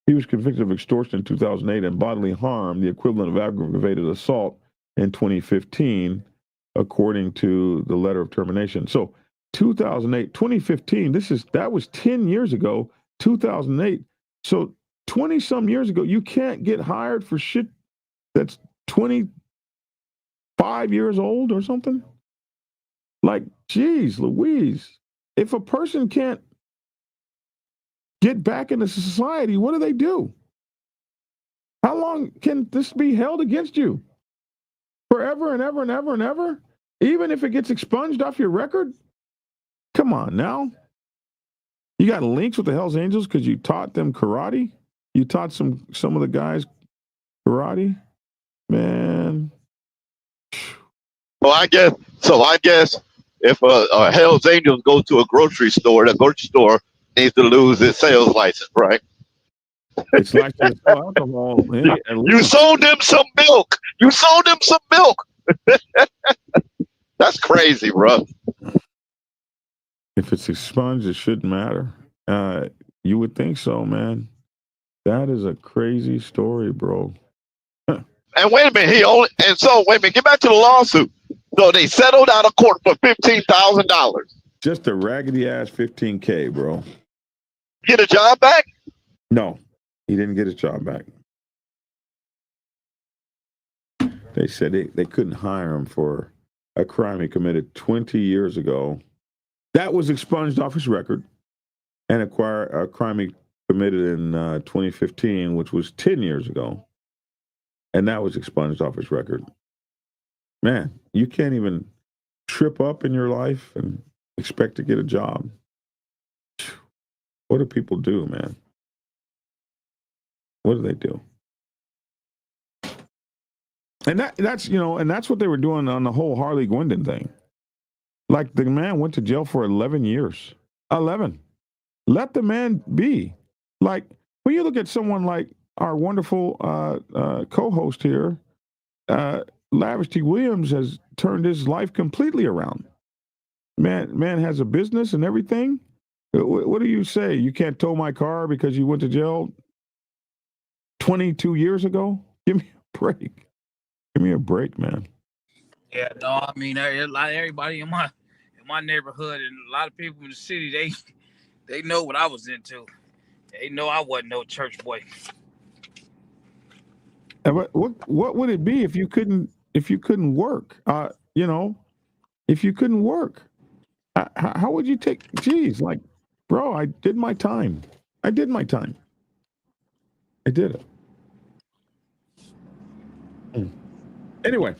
S1: He was convicted of extortion in 2008 and bodily harm, the equivalent of aggravated assault, in 2015, according to the letter of termination. So 2008, 2015, that was 10 years ago, 2008. So 20 some years ago, you can't get hired for shit that's 25 years old or something. Like, geez, Louise, if a person can't get back into society, what do they do? How long can this be held against you? Forever and ever and ever and ever? Even if it gets expunged off your record? Come on now. You got links with the Hells Angels because you taught them karate? You taught some of the guys karate? Man.
S4: Well, I guess if Hell's Angels go to a grocery store, the grocery store needs to lose its sales license, right?
S1: It's like they sell alcohol. Hey,
S4: You sold them some milk. You sold them some milk. That's crazy, bro.
S1: if it's expunged, it shouldn't matter. You would think so, man. That is a crazy story, bro.
S4: And wait a minute, wait a minute, get back to the lawsuit. So they settled out of court for $15,000.
S1: Just a raggedy ass $15K, bro.
S4: Get a job back?
S1: No, he didn't get his job back. They said they couldn't hire him for a crime he committed 20 years ago. That was expunged off his record, and a crime he committed in 2015, which was 10 years ago. And that was expunged off his record. Man, you can't even trip up in your life and expect to get a job. What do people do, man? What do they do? And that's what they were doing on the whole Harley Gwendon thing. Like, the man went to jail for 11 years. 11. Let the man be. Like, when you look at someone like our wonderful co-host here, Lavish T. Williams has turned his life completely around. Man has a business and everything. What do you say? You can't tow my car because you went to jail 22 years ago? Give me a break. Give me a break, man.
S3: Yeah, no, I mean, everybody in my neighborhood and a lot of people in the city, they know what I was into. They know I wasn't no church boy.
S1: What would it be if you couldn't work? If you couldn't work, how would you take? Geez, like, bro, I did my time. I did it. Anyway,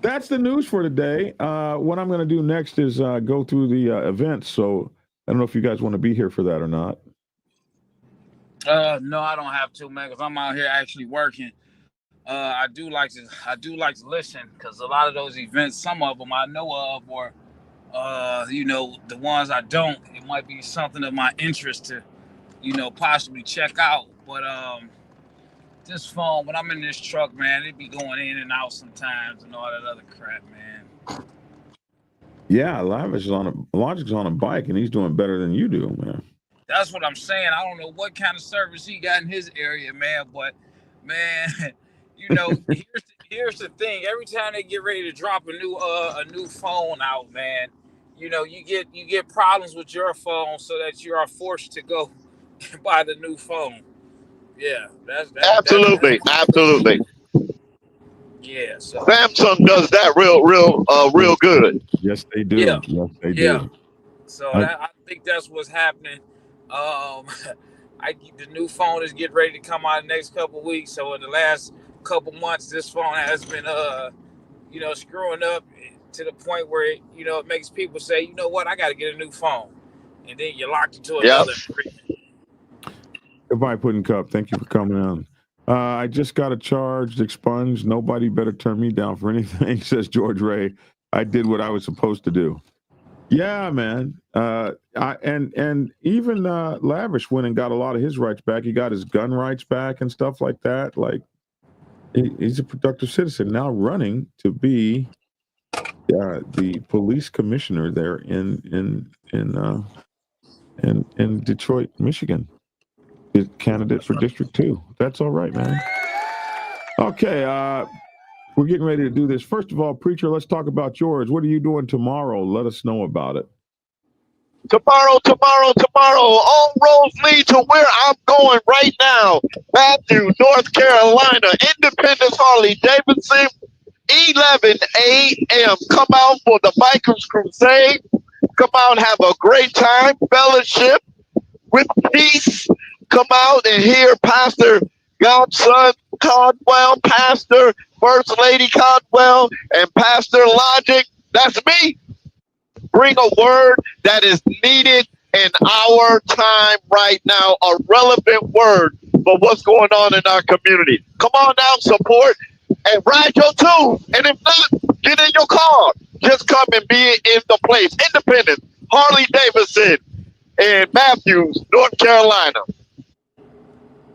S1: that's the news for today. What I'm going to do next is go through the events. So I don't know if you guys want to be here for that or not.
S3: No, I don't have to, man, because I'm out here actually working. I do like to listen, because a lot of those events, some of them I know of, or the ones I don't, it might be something of my interest to, possibly check out. But this phone, when I'm in this truck, man, it be going in and out sometimes and all that other crap, man.
S1: Yeah, Logic's on a bike, and he's doing better than you do, man.
S3: That's what I'm saying. I don't know what kind of service he got in his area, man, but man, here's the thing. Every time they get ready to drop a new phone out, man, you get problems with your phone, so that you are forced to go and buy the new phone. Yeah,
S4: Absolutely.
S3: Yeah, so
S4: Samsung does that real good.
S1: Yes, they do.
S3: Yeah.
S1: Yes, they do.
S3: So I think that's what's happening. The new phone is getting ready to come out in the next couple of weeks. So in the last couple months, this phone has been screwing up to the point where it makes people say, you know what, I got to get a new phone, and then you're locked into another agreement.
S1: Goodbye, Pudding Cup. Thank you for coming on. I just got a charged, expunged. Nobody better turn me down for anything, says George Ray. I did what I was supposed to do. Yeah, man. And even Lavish went and got a lot of his rights back. He got his gun rights back and stuff like that. Like, he's a productive citizen now, running to be the police commissioner there in Detroit, Michigan. Candidate for District 2. That's all right, man. Okay, we're getting ready to do this. First of all, Preacher, let's talk about yours. What are you doing tomorrow? Let us know about it.
S4: Tomorrow. All roads lead to where I'm going right now. Matthew, North Carolina, Independence Harley Davidson, 11 a.m. Come out for the Bikers Crusade. Come out, have a great time, fellowship with peace. Come out and hear Pastor Godson Caldwell, Pastor First Lady Caldwell, and Pastor Logic. That's me. Bring a word that is needed in our time right now, a relevant word for what's going on in our community. Come on out, support, and ride your tune. And if not, get in your car. Just come and be in the place. Independence, Harley Davidson, in Matthews, North Carolina.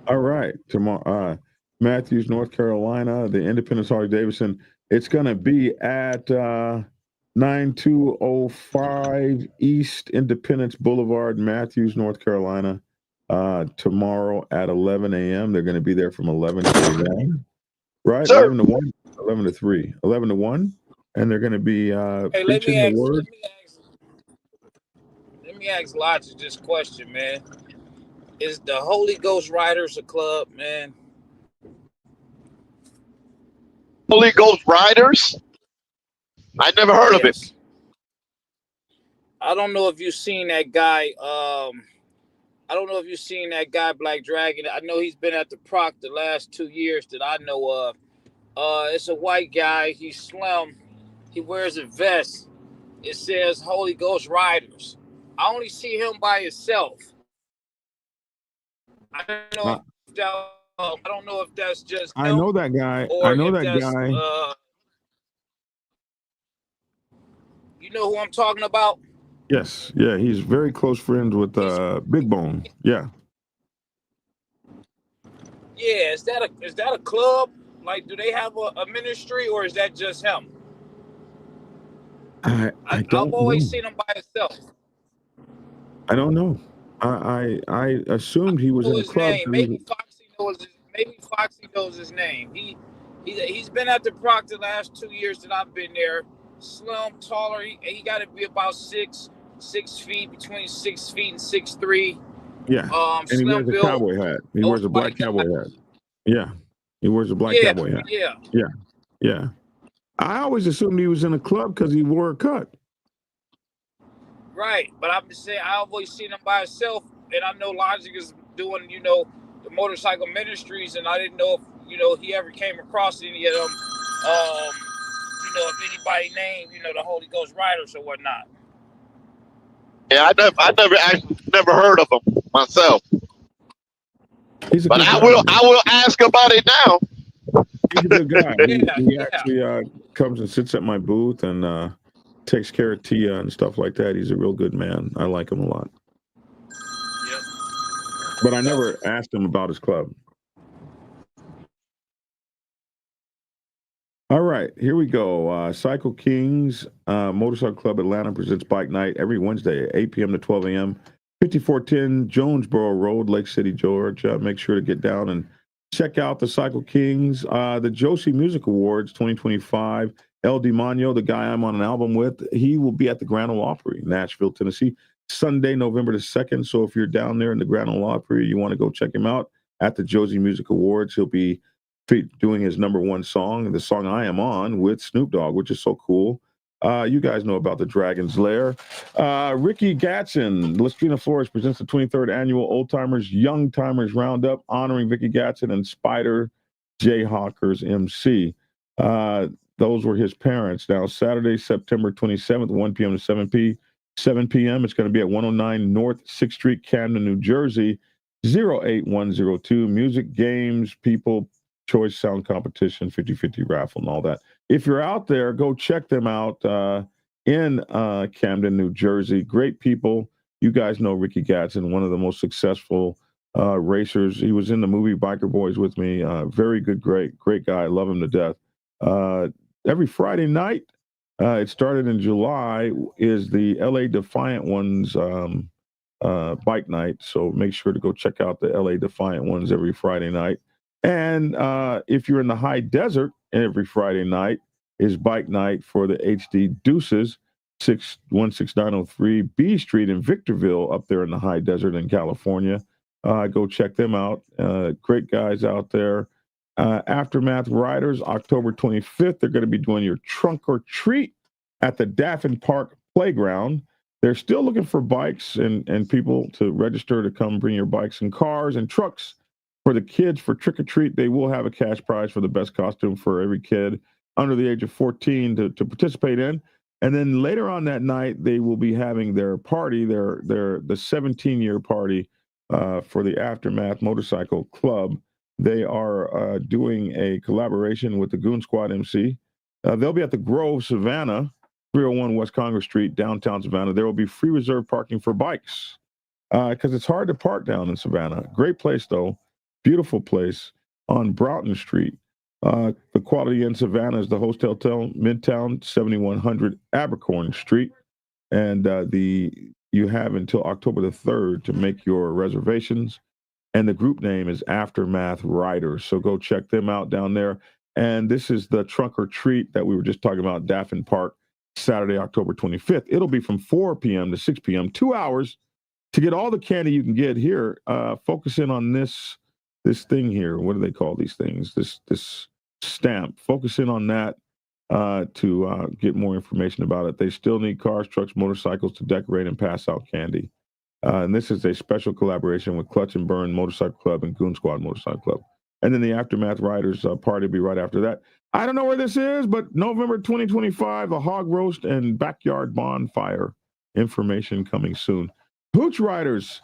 S1: All right. Tomorrow, Matthews, North Carolina, the Independence Harley Davidson. It's going to be at 9205 East Independence Boulevard, Matthews, North Carolina. Tomorrow at 11 a.m. They're going to be there from 11 to 1, right?
S4: Sir.
S1: 11 to 1, 11 to 3, 11 to 1. And they're going to be
S3: Hey,
S1: preaching the word.
S3: Let me ask Logic this question, man. Is the Holy Ghost Riders a club, man?
S4: Holy Ghost Riders? I never heard of it.
S3: I don't know if you've seen that guy. I don't know if you've seen that guy, Black Dragon. I know he's been at the Proc the last 2 years that I know of. It's a white guy. He's slim. He wears a vest. It says Holy Ghost Riders. I only see him by himself. I don't know. I don't know if that's just him.
S1: I know that guy. I know that guy.
S3: You know who I'm talking about?
S1: Yes. Yeah. He's very close friends with Big Bone. Yeah.
S3: Yeah. Is that a club? Like, do they have a ministry, or is that just him?
S1: I've
S3: always seen him by himself.
S1: I don't know. I assumed he was in a club.
S3: Maybe Foxy knows his name. He's been at the Proc the last 2 years that I've been there. Slim, taller. He got to be about 6 feet, between 6 feet and 6'3".
S1: Yeah. And he wears a cowboy hat. He wears a black cowboy hat. Yeah. He wears a black cowboy hat.
S3: Yeah.
S1: Yeah. Yeah. I always assumed he was in a club because he wore a cut.
S3: Right, but I'm just saying, I've always seen him by himself, and I know Logic is doing, the motorcycle ministries, and I didn't know if, he ever came across any of them, if anybody named, the Holy Ghost Riders or whatnot.
S4: Yeah, I never heard of him myself. But I will ask about it now.
S1: He's a good guy. He actually comes and sits at my booth and takes care of Tia and stuff like that. He's a real good man. I like him a lot.
S3: Yep.
S1: But I never asked him about his club. All right, here we go. Cycle Kings Motorcycle Club Atlanta presents Bike Night every Wednesday at 8 p.m. to 12 a.m. 5410 Jonesboro Road, Lake City, Georgia. Make sure to get down and check out the Cycle Kings. The Josie Music Awards 2025. El DiMano, the guy I'm on an album with, he will be at the Grand Ole Opry, Nashville, Tennessee, Sunday, November the 2nd. So if you're down there in the Grand Ole Opry, you want to go check him out at the Josie Music Awards. He'll be doing his #1 song, the song I Am On, with Snoop Dogg, which is so cool. You guys know about the Dragon's Lair. Ricky Gatson, Lastrina Flores presents the 23rd annual Old Timers, Young Timers Roundup, honoring Ricky Gatson and Spider Jayhawkers MC. Those were his parents. Now, Saturday, September 27th, 1 p.m. to 7 p.m. It's going to be at 109 North 6th Street, Camden, New Jersey, 08102. Music, games, people, choice, sound competition, 50-50 raffle, and all that. If you're out there, go check them out in Camden, New Jersey. Great people. You guys know Ricky Gatson, one of the most successful racers. He was in the movie Biker Boys with me. Very good, great guy. Love him to death. Every Friday night, it started in July, is the LA Defiant Ones bike night. So make sure to go check out the LA Defiant Ones every Friday night. And if you're in the high desert, every Friday night is bike night for the HD Deuces, 16903 B Street in Victorville, up there in the high desert in California. Go check them out. Great guys out there. Aftermath Riders, October 25th, they're going to be doing your trunk or treat at the Daffin Park Playground. They're still looking for bikes and people to register to come bring your bikes and cars and trucks for the kids for trick or treat. They will have a cash prize for the best costume for every kid under the age of 14 to participate in. And then later on that night, they will be having their party, the 17-year party for the Aftermath Motorcycle Club. They are doing a collaboration with the Goon Squad MC. They'll be at the Grove, Savannah, 301 West Congress Street, downtown Savannah. There will be free reserve parking for bikes because it's hard to park down in Savannah. Great place, though. Beautiful place on Broughton Street. The Quality Inn Savannah is the host hotel, Midtown, 7100 Abercorn Street. And you have until October the 3rd to make your reservations. And the group name is Aftermath Riders. So go check them out down there. And this is the Trunk or Treat that we were just talking about, Daffin Park, Saturday, October 25th. It'll be from 4 p.m. to 6 p.m., 2 hours to get all the candy you can get here. Focus in on this thing here. What do they call these things? This stamp. Focus in on that to get more information about it. They still need cars, trucks, motorcycles to decorate and pass out candy. And this is a special collaboration with Clutch and Burn Motorcycle Club and Goon Squad Motorcycle Club. And then the Aftermath Riders party will be right after that. I don't know where this is, but November 2025, the hog roast and backyard bonfire. Information coming soon. Hooch Riders,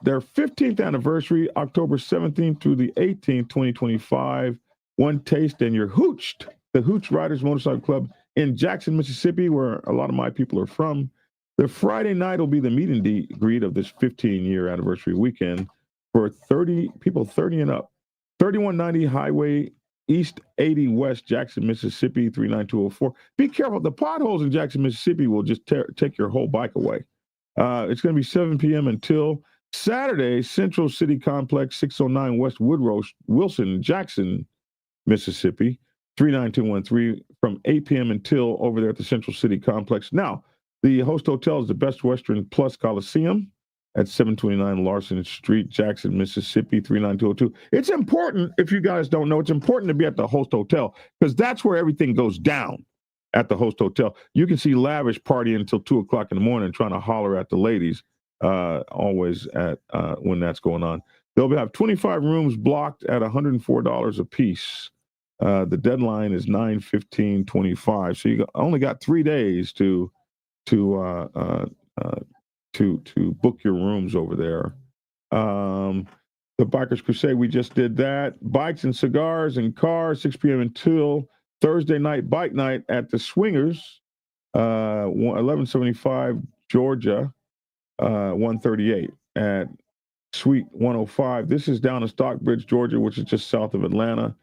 S1: their 15th anniversary, October 17th through the 18th, 2025. One taste and you're hooched. The Hooch Riders Motorcycle Club in Jackson, Mississippi, where a lot of my people are from. The Friday night will be the meet and greet of this 15-year anniversary weekend for 30 people 30 and up. 3190 Highway East 80 West, Jackson, Mississippi, 39204. Be careful. The potholes in Jackson, Mississippi will just take your whole bike away. It's going to be 7 p.m. until Saturday, Central City Complex, 609 West Woodrow Wilson, Jackson, Mississippi, 39213 from 8 p.m. until over there at the Central City Complex. Now, the host hotel is the Best Western Plus Coliseum at 729 Larson Street, Jackson, Mississippi, 39202. It's important, if you guys don't know, it's important to be at the host hotel because that's where everything goes down at the host hotel. You can see Lavish partying until 2 o'clock in the morning trying to holler at the ladies always at when that's going on. They'll have 25 rooms blocked at $104 a piece. The deadline is 9/15/25, so you only got 3 days to book your rooms over there. The Bikers Crusade, we just did that. Bikes and cigars and cars, 6 p.m. until Thursday night bike night at the Swingers, 1175 Georgia, 138 at Suite 105. This is down in Stockbridge, Georgia, which is just south of Atlanta.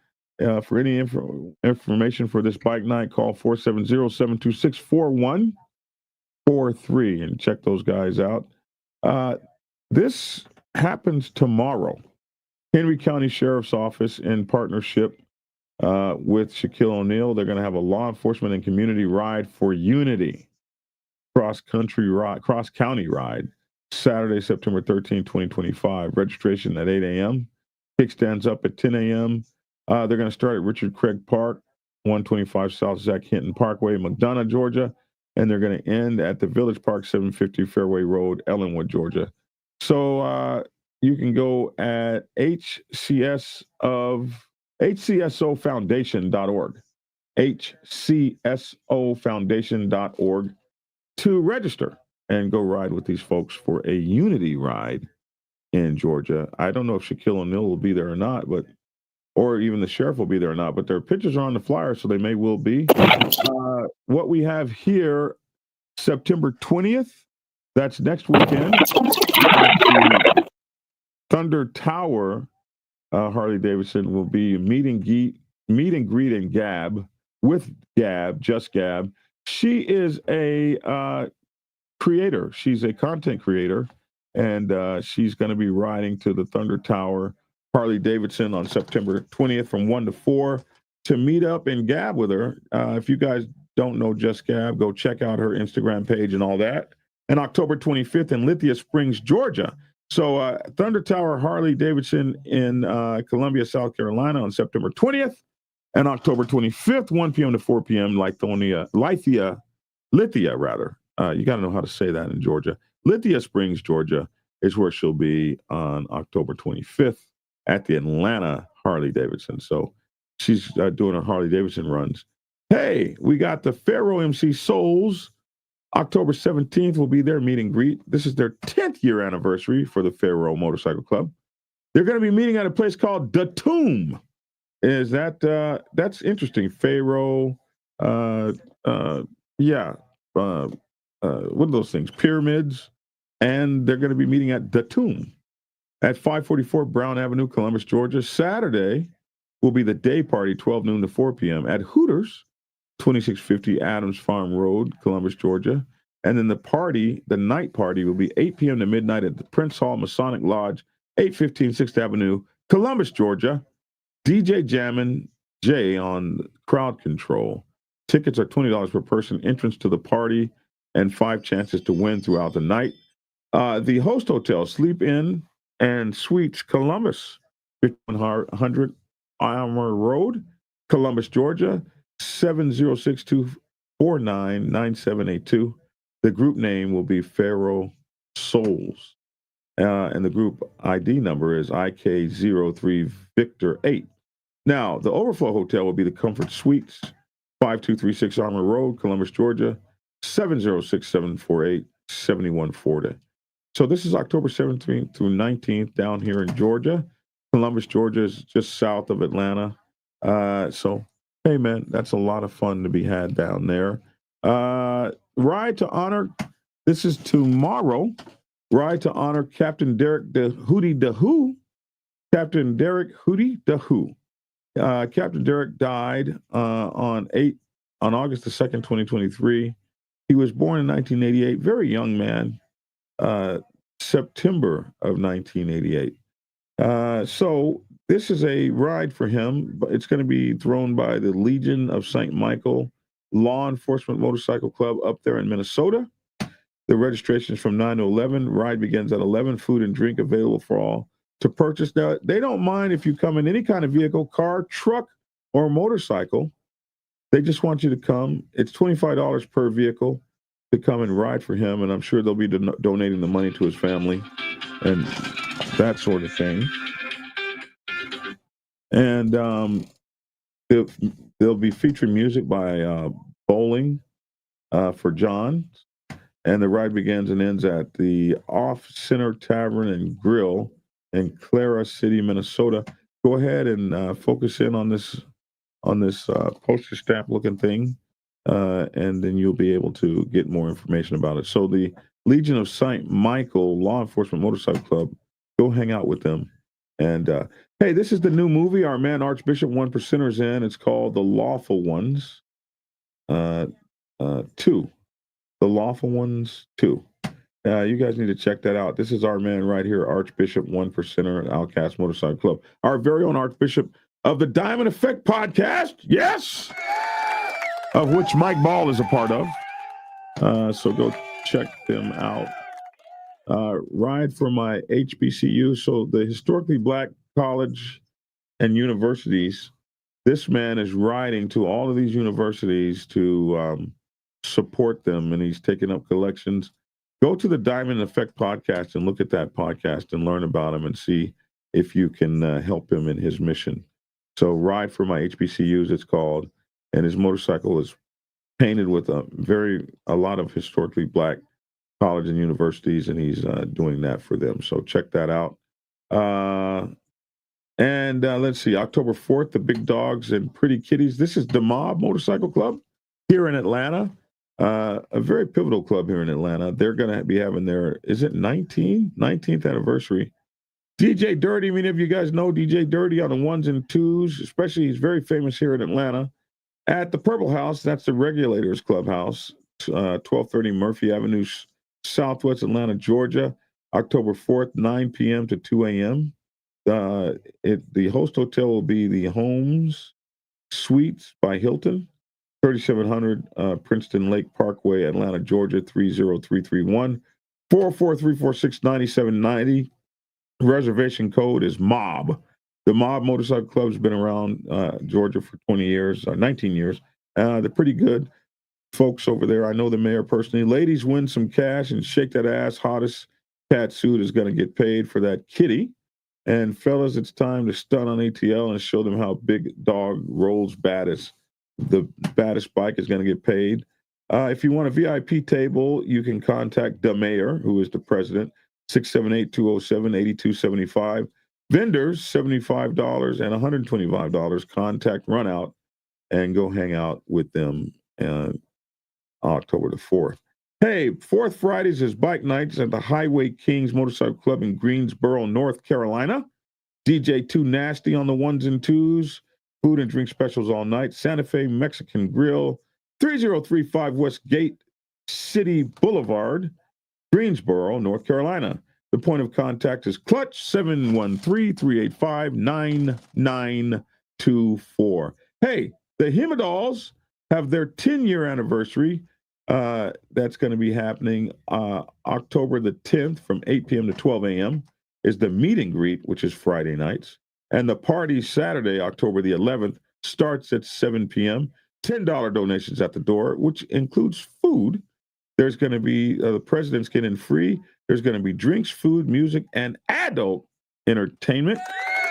S1: For any information for this bike night, call 470-726-4143 and check those guys out. This happens tomorrow. Henry County Sheriff's Office, in partnership with Shaquille O'Neal, they're going to have a law enforcement and community ride for unity, cross-county ride, Saturday, September 13, 2025. Registration at 8 a.m. Kickstands up at 10 a.m. They're going to start at Richard Craig Park, 125 South Zach Hinton Parkway, McDonough, Georgia, and they're going to end at the Village Park, 750 Fairway Road, Ellenwood, Georgia. So you can go at hcsofoundation.org, hcsofoundation.org to register and go ride with these folks for a unity ride in Georgia. I don't know if Shaquille O'Neal will be there or not, or even the sheriff will be there or not, but their pictures are on the flyer, so they may well be. What we have here, September 20th, that's next weekend. Thunder Tower, Harley Davidson will be meet and greet and Gab with Just Gab. She is a creator. She's a content creator, and she's going to be riding to the Thunder Tower Harley Davidson on September 20th from 1 to 4 to meet up and gab with her. If you guys don't know Just Gab, go check out her Instagram page and all that. And October 25th in Lithia Springs, Georgia. So Thunder Tower Harley Davidson in Columbia, South Carolina on September 20th and October 25th, 1 p.m. to 4 p.m. Lithia. You got to know how to say that in Georgia. Lithia Springs, Georgia is where she'll be on October 25th. At the Atlanta Harley Davidson. So she's doing her Harley Davidson runs. Hey, we got the Pharaoh MC Souls. October 17th will be their meet and greet. This is their 10th year anniversary for the Pharaoh Motorcycle Club. They're going to be meeting at a place called The Tomb. Is that that's interesting? Pharaoh, uh, yeah, what are those things? Pyramids, and they're going to be meeting at The Tomb at 544 Brown Avenue, Columbus, Georgia. Saturday will be the day party, 12 noon to 4 p.m. at Hooters, 2650 Adams Farm Road, Columbus, Georgia. And then the night party, will be 8 p.m. to midnight at the Prince Hall Masonic Lodge, 815 6th Avenue, Columbus, Georgia. DJ Jammin' Jay on crowd control. Tickets are $20 per person. Entrance to the party and 5 chances to win throughout the night. The host hotel, Sleep Inn and Suites Columbus, 5100 Armour Road, Columbus, Georgia, 706-249-9782. The group name will be Pharaoh Souls. And the group ID number is IK03 Victor 8. Now, the Overflow Hotel will be the Comfort Suites, 5236 Armour Road, Columbus, Georgia, 706-748-7140. So this is October 17th through 19th down here in Georgia. Columbus, Georgia is just south of Atlanta. So, hey, man, that's a lot of fun to be had down there. Ride to honor, this is tomorrow. Ride to honor Captain Derek Hootie DeHoo. Captain Derek Hootie DeHoo. Captain Derek died on August the 2nd, 2023. He was born in 1988, very young man, September of 1988. So this is a ride for him, but it's going to be thrown by the Legion of St. Michael Law Enforcement Motorcycle Club up there in Minnesota. The registration is from 9 to 11. Ride begins at 11. Food and drink available for all to purchase. Now, they don't mind if you come in any kind of vehicle, car, truck, or motorcycle. They just want you to come. It's $25 per vehicle to come and ride for him, and I'm sure they'll be donating the money to his family and that sort of thing. And they'll be featuring music by Bowling for John. And the ride begins and ends at the Off Center Tavern and Grill in Clara City, Minnesota. Go ahead and focus in on this postage stamp looking thing, and then you'll be able to get more information about it. So the Legion of St. Michael Law Enforcement Motorcycle Club, go hang out with them. And hey, this is the new movie our man Archbishop 1%ers in. It's called The Lawful Ones 2. The Lawful Ones 2. You guys need to check that out. This is our man right here, Archbishop 1%er at Outcast Motorcycle Club. Our very own Archbishop of the Diamond Effect podcast. Yes! Of which Mike Ball is a part of. So go check them out. Ride for my HBCU. So the historically black college and universities, this man is riding to all of these universities to support them, and he's taking up collections. Go to the Diamond Effect podcast and look at that podcast and learn about him and see if you can help him in his mission. So Ride for My HBCUs, it's called, and his motorcycle is painted with a lot of historically black college and universities, and he's doing that for them. So check that out. And let's see, October 4th, the Big Dogs and Pretty Kitties. This is the Mob Motorcycle Club here in Atlanta. A very pivotal club here in Atlanta. They're going to be having their, is it 19th anniversary. DJ Dirty, many of you guys know DJ Dirty on the ones and twos, especially he's very famous here in Atlanta. At the Purple House, that's the Regulators Clubhouse, 1230 Murphy Avenue, Southwest Atlanta, Georgia, October 4th, 9 p.m. to 2 a.m. The host hotel will be the Homes Suites by Hilton, 3700 Princeton Lake Parkway, Atlanta, Georgia, 30331, 443469790. Reservation code is MOB. The Mob Motorcycle Club's been around Georgia for 20 years, 19 years. They're pretty good folks over there. I know the mayor personally. Ladies, win some cash and shake that ass. Hottest cat suit is going to get paid for that kitty. And fellas, it's time to stun on ATL and show them how Big Dog rolls baddest. the baddest bike is going to get paid. If you want a VIP table, you can contact the mayor, who is the president, 678-207-8275. Vendors, $75 and $125. Contact Runout and go hang out with them October the 4th. Hey, Fourth Fridays is bike nights at the Highway Kings Motorcycle Club in Greensboro, North Carolina. DJ Too Nasty on the ones and twos. Food and drink specials all night. Santa Fe Mexican Grill, 3035 West Gate City Boulevard, Greensboro, North Carolina. The point of contact is Clutch 713-385-9924. Hey, the Himmadals have their 10-year anniversary. That's going to be happening October the 10th from 8 p.m. to 12 a.m. is the meet and greet, which is Friday nights. And the party Saturday, October the 11th, starts at 7 p.m. $10 donations at the door, which includes food. There's going to be the president's getting free. There's going to be drinks, food, music, and adult entertainment.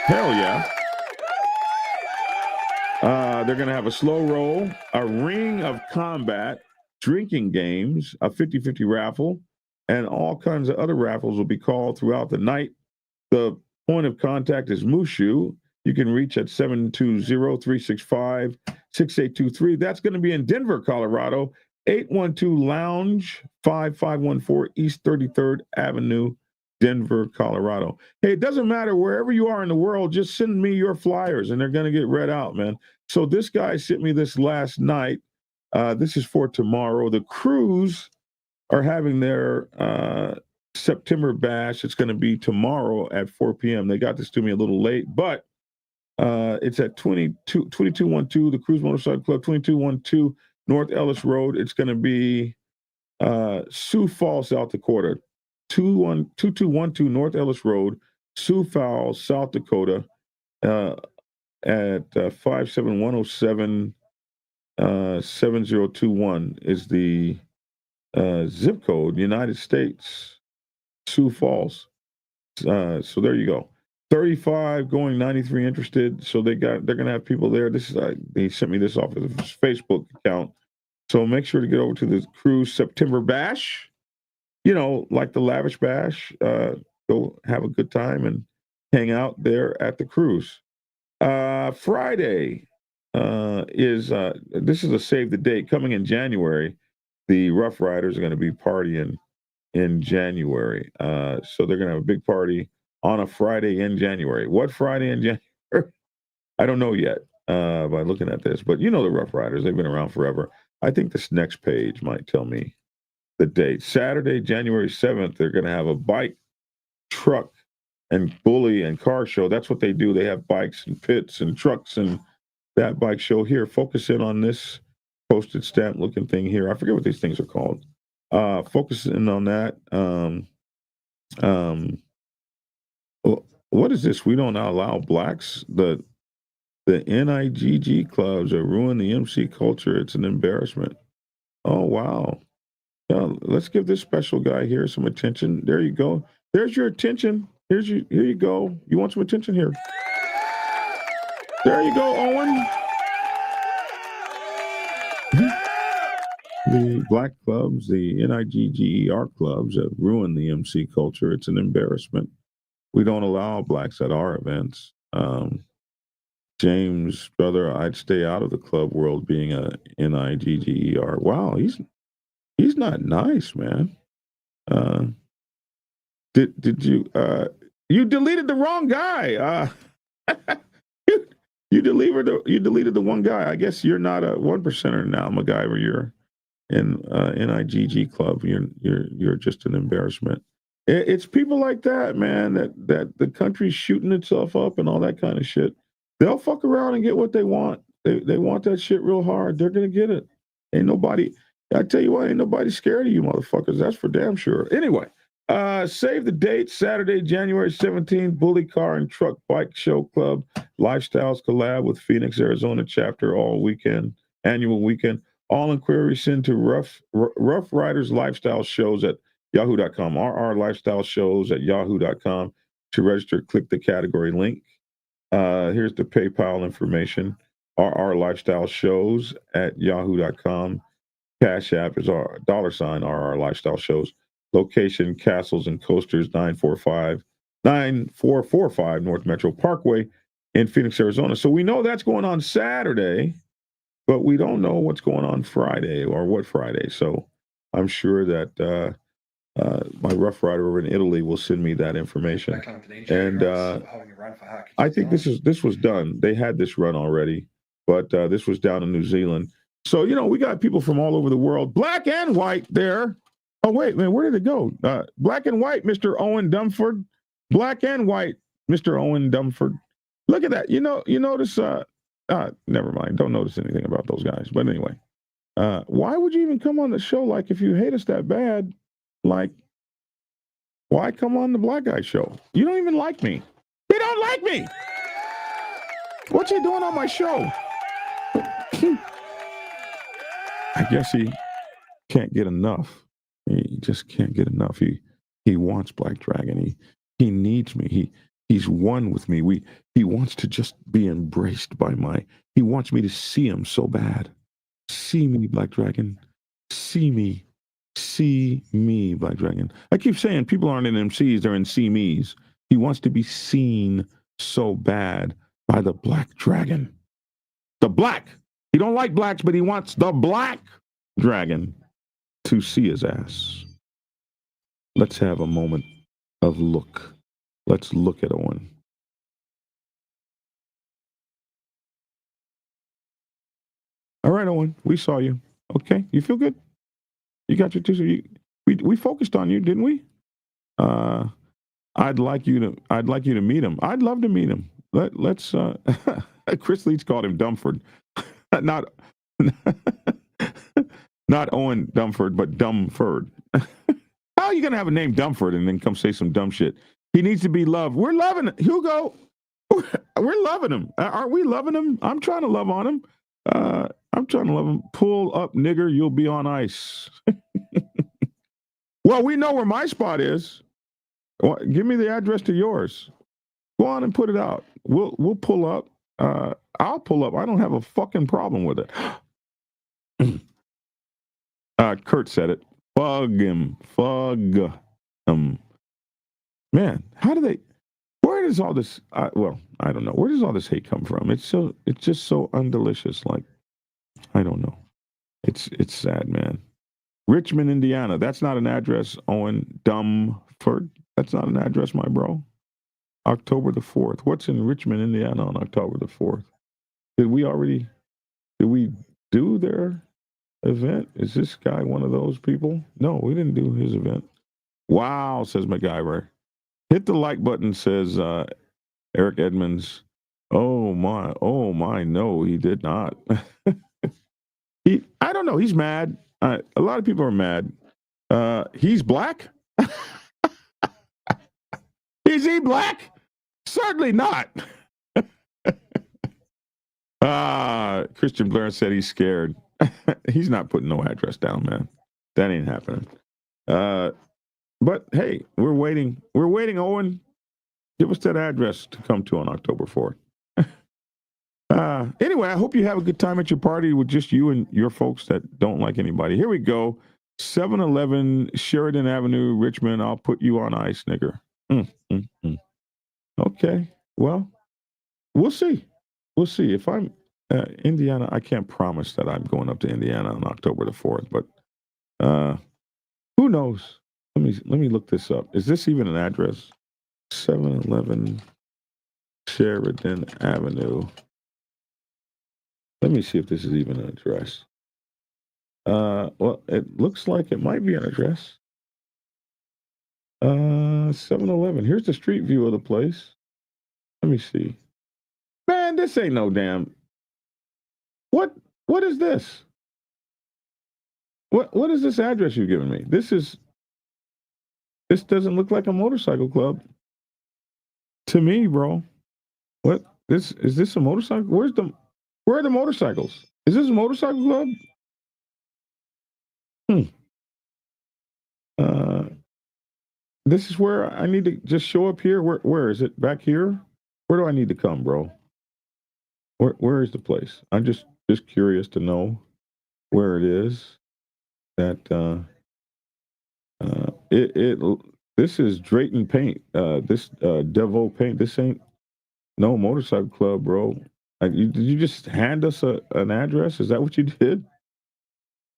S1: Hell yeah. They're going to have a slow roll, a ring of combat, drinking games, a 50-50 raffle, and all kinds of other raffles will be called throughout the night. The point of contact is Mushu. You can reach at 720-365-6823. That's going to be in Denver, Colorado, 812 Lounge, 5514 East 33rd Avenue, Denver, Colorado. Hey, it doesn't matter wherever you are in the world, just send me your flyers and they're going to get read out, man. So this guy sent me this last night. This is for tomorrow. The crews are having their September bash. It's going to be tomorrow at 4 p.m. They got this to me a little late, but it's at 2212, the Cruise Motorcycle Club, 2212 North Ellis Road. It's going to be Sioux Falls, South Dakota, 2212 North Ellis Road, Sioux Falls, South Dakota, at 57107 7021 is the zip code, United States, Sioux Falls. So there you go. 35 going, 93 interested. So they're gonna have people there. This is they sent me this off of his Facebook account. So make sure to get over to the cruise September bash. You know, like the lavish bash. Go have a good time and hang out there at the cruise. Friday is this is a save the date coming in January. The Rough Riders are going to be partying in January. So they're going to have a big party on a Friday in January. What Friday in January? I don't know yet by looking at this, but you know the Rough Riders, they've been around forever. I think this next page might tell me the date. Saturday, January 7th, they're going to have a bike, truck, and bully and car show. That's what they do. They have bikes and pits and trucks and that bike show here. Focus in on this postage stamp looking thing here. I forget what these things are called. Focus in on that. What is this? We don't allow blacks. The NIGG clubs are ruining the MC culture. It's an embarrassment. Oh, wow. Let's give this special guy here some attention. There you go. There's your attention. Here you go. You want some attention here? There you go, Owen. The black clubs, the NIGGER clubs have ruined the MC culture. It's an embarrassment. We don't allow blacks at our events. James, brother, I'd stay out of the club world being a NIGGER. Wow, he's not nice, man. Did you you deleted the wrong guy? You deleted the one guy. I guess you're not a 1%er now, MacGyver. You're in NIGG club. You're just an embarrassment. It's people like that, man, that the country's shooting itself up and all that kind of shit. They'll fuck around and get what they want. They want that shit real hard. They're gonna get it. Ain't nobody, I tell you what, ain't nobody scared of you motherfuckers. That's for damn sure. Anyway, save the date, Saturday, January 17th, Bully Car and Truck Bike Show Club, Lifestyles Collab with Phoenix, Arizona chapter all weekend, annual weekend. All inquiries send to Rough Riders Lifestyle Shows at yahoo.com, RR Lifestyle Shows at yahoo.com. To register, click the category link. Here's the PayPal information. RR Lifestyle Shows at yahoo.com. Cashapp is our $ RR Lifestyle Shows. Location, Castles and Coasters, 9445 North Metro Parkway in Phoenix, Arizona. So we know that's going on Saturday, but we don't know what's going on Friday or what Friday. So I'm sure that my Rough Rider over in Italy will send me that information. And I think this was done. They had this run already, but this was down in New Zealand. So, we got people from all over the world, black and white there. Oh, wait, man, where did it go? Black and white, Mr. Owen Dumford. Black and white, Mr. Owen Dumford. Look at that. You notice, never mind. Don't notice anything about those guys. But anyway, why would you even come on the show? Like, if you hate us that bad, like, why come on the Black Guy Show? You don't even like me. You don't like me. What's he doing on my show? I guess he can't get enough. He just can't get enough. He wants Black Dragon. He needs me. He's one with me. He wants to just be embraced by he wants me to see him so bad. See me, Black Dragon. See me. See me, Black Dragon. I keep saying people aren't in MCs, they're in see me's. He wants to be seen so bad by the Black Dragon. The black. He don't like blacks, but he wants the Black Dragon to see his ass. Let's have a moment of look. Let's look at Owen. All right, Owen, we saw you. Okay, you feel good? You got your tissue. We focused on you, didn't we? I'd like you to meet him. I'd love to meet him. Let's. Chris Leach called him Dumford, not Owen Dumford, but Dumford. How are you gonna have a name Dumford and then come say some dumb shit? He needs to be loved. We're loving it, Hugo. We're loving him. Aren't we loving him? I'm trying to love on him. I'm trying to love him. Pull up, nigger. You'll be on ice. Well, we know where my spot is. Give me the address to yours. Go on and put it out. We'll pull up. I'll pull up. I don't have a fucking problem with it. Kurt said it. Fug him. Fug him. Man, where does all this, I don't know. Where does all this hate come from? It's just so undelicious. Like, I don't know. It's sad, man. Richmond, Indiana. That's not an address, Owen Dumford. That's not an address, my bro. October the 4th. What's in Richmond, Indiana on October the 4th? Did we do their event? Is this guy one of those people? No, we didn't do his event. Wow, says MacGyver. Hit the like button, says Eric Edmonds. Oh my, no, he did not. I don't know, he's mad. A lot of people are mad. He's black? Is he black? Certainly not. Christian Blair said he's scared. He's not putting no address down, man. That ain't happening. But hey, we're waiting. We're waiting, Owen. Give us that address to come to on October 4th. Anyway, I hope you have a good time at your party with just you and your folks that don't like anybody. Here we go. 711 Sheridan Avenue, Richmond. I'll put you on ice, nigger. Okay. Well, we'll see. We'll see. If I'm Indiana, I can't promise that I'm going up to Indiana on October the 4th, but who knows? Let me look this up. Is this even an address? 711 Sheridan Avenue. Let me see if this is even an address. Well, it looks like it might be an address. 711. Here's the street view of the place. Let me see. Man, this ain't no damn. What is this? What is this address you've given me? This doesn't look like a motorcycle club to me, bro. What? Is this a motorcycle? Where are the motorcycles? Is this a motorcycle club? This is where I need to just show up here. Where is it? Back here? Where do I need to come, bro? Where is the place? I'm just curious to know where it is that this is Drayton Paint. This Devo Paint. This ain't no motorcycle club, bro. Did you just hand us an address? Is that what you did?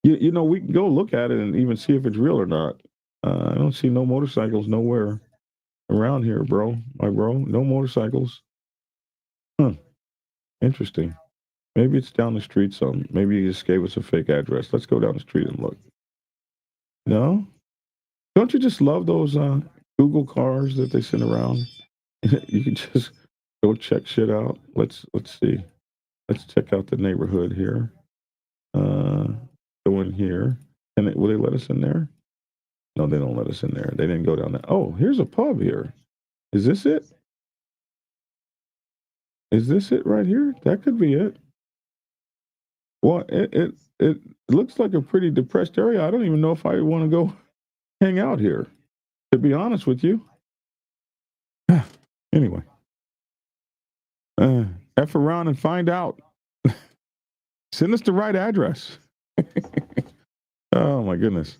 S1: You know, we can go look at it and even see if it's real or not. I don't see no motorcycles nowhere around here, bro. My bro, no motorcycles. Huh. Interesting. Maybe it's down the street some. Maybe he just gave us a fake address. Let's go down the street and look. No? Don't you just love those Google cars that they send around? You can just go check shit out. Let's see. Let's check out the neighborhood here. Go in here. Will they let us in there? No, they don't let us in there. They didn't go down there. Oh, here's a pub here. Is this it? Is this it right here? That could be it. Well, it looks like a pretty depressed area. I don't even know if I want to go hang out here, to be honest with you. Anyway, F around and find out. Send us the right address. Oh my goodness.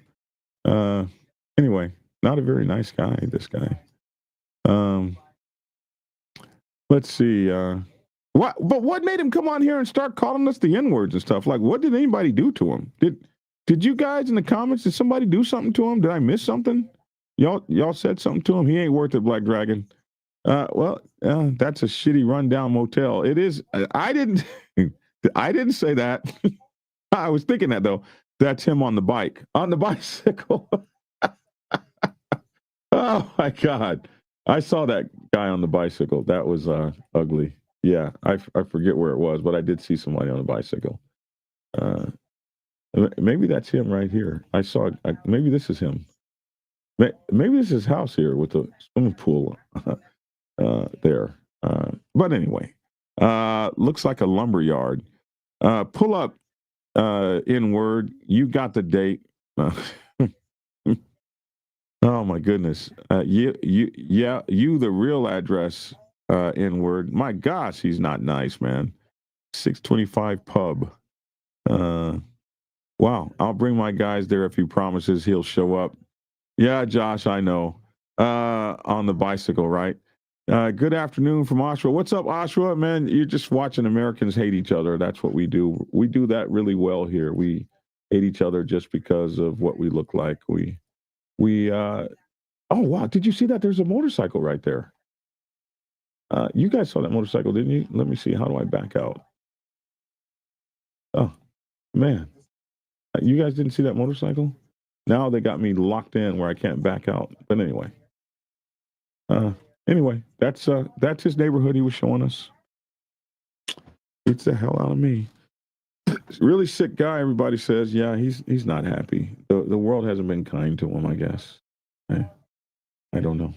S1: Anyway, not a very nice guy, this guy. Let's see. What made him come on here and start calling us the N-words and stuff? Like, what did anybody do to him? Did you guys in the comments, did somebody do something to him? Did I miss something? Y'all said something to him? He ain't worth it, Black Dragon. That's a shitty rundown motel. It is. I didn't say that. I was thinking that though. That's him on the bike, on the bicycle. Oh my God. I saw that guy on the bicycle. That was ugly. Yeah, I forget where it was, but I did see somebody on a bicycle. Maybe that's him right here. I saw. Maybe this is him. Maybe this is his house here with the swimming pool there. But anyway, looks like a lumber yard. Pull up N-word. You got the date. Oh my goodness. You the real address. N-word. My gosh, he's not nice, man. 625 pub. Wow. I'll bring my guys there if he promises he'll show up. Yeah, Josh, I know. On the bicycle, right? Good afternoon from Oshawa. What's up, Oshawa? Man, you're just watching Americans hate each other. That's what we do. We do that really well here. We hate each other just because of what we look like. Oh wow, did you see that? There's a motorcycle right there. You guys saw that motorcycle, didn't you? Let me see. How do I back out? Oh, man. You guys didn't see that motorcycle? Now they got me locked in where I can't back out. But anyway. That's his neighborhood he was showing us. Beats the hell out of me. Really sick guy, everybody says. Yeah, he's not happy. The world hasn't been kind to him, I guess. I don't know.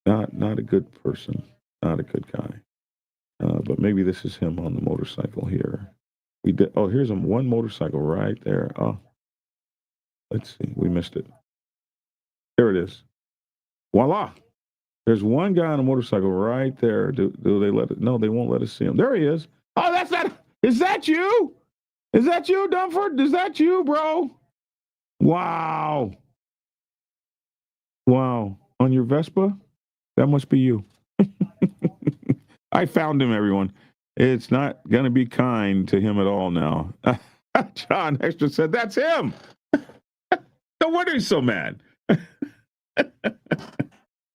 S1: Not a good person, not a good guy. But maybe this is him on the motorcycle here. Here's one motorcycle right there. Oh, let's see. We missed it. There it is. Voila. There's one guy on a motorcycle right there. Do they let it? No, they won't let us see him. There he is. Oh, that's not. Is that you? Is that you, Dunford? Is that you, bro? Wow. Wow. On your Vespa? That must be you. I found him, everyone. It's not going to be kind to him at all now. John Extra said, that's him. No wonder he's so mad.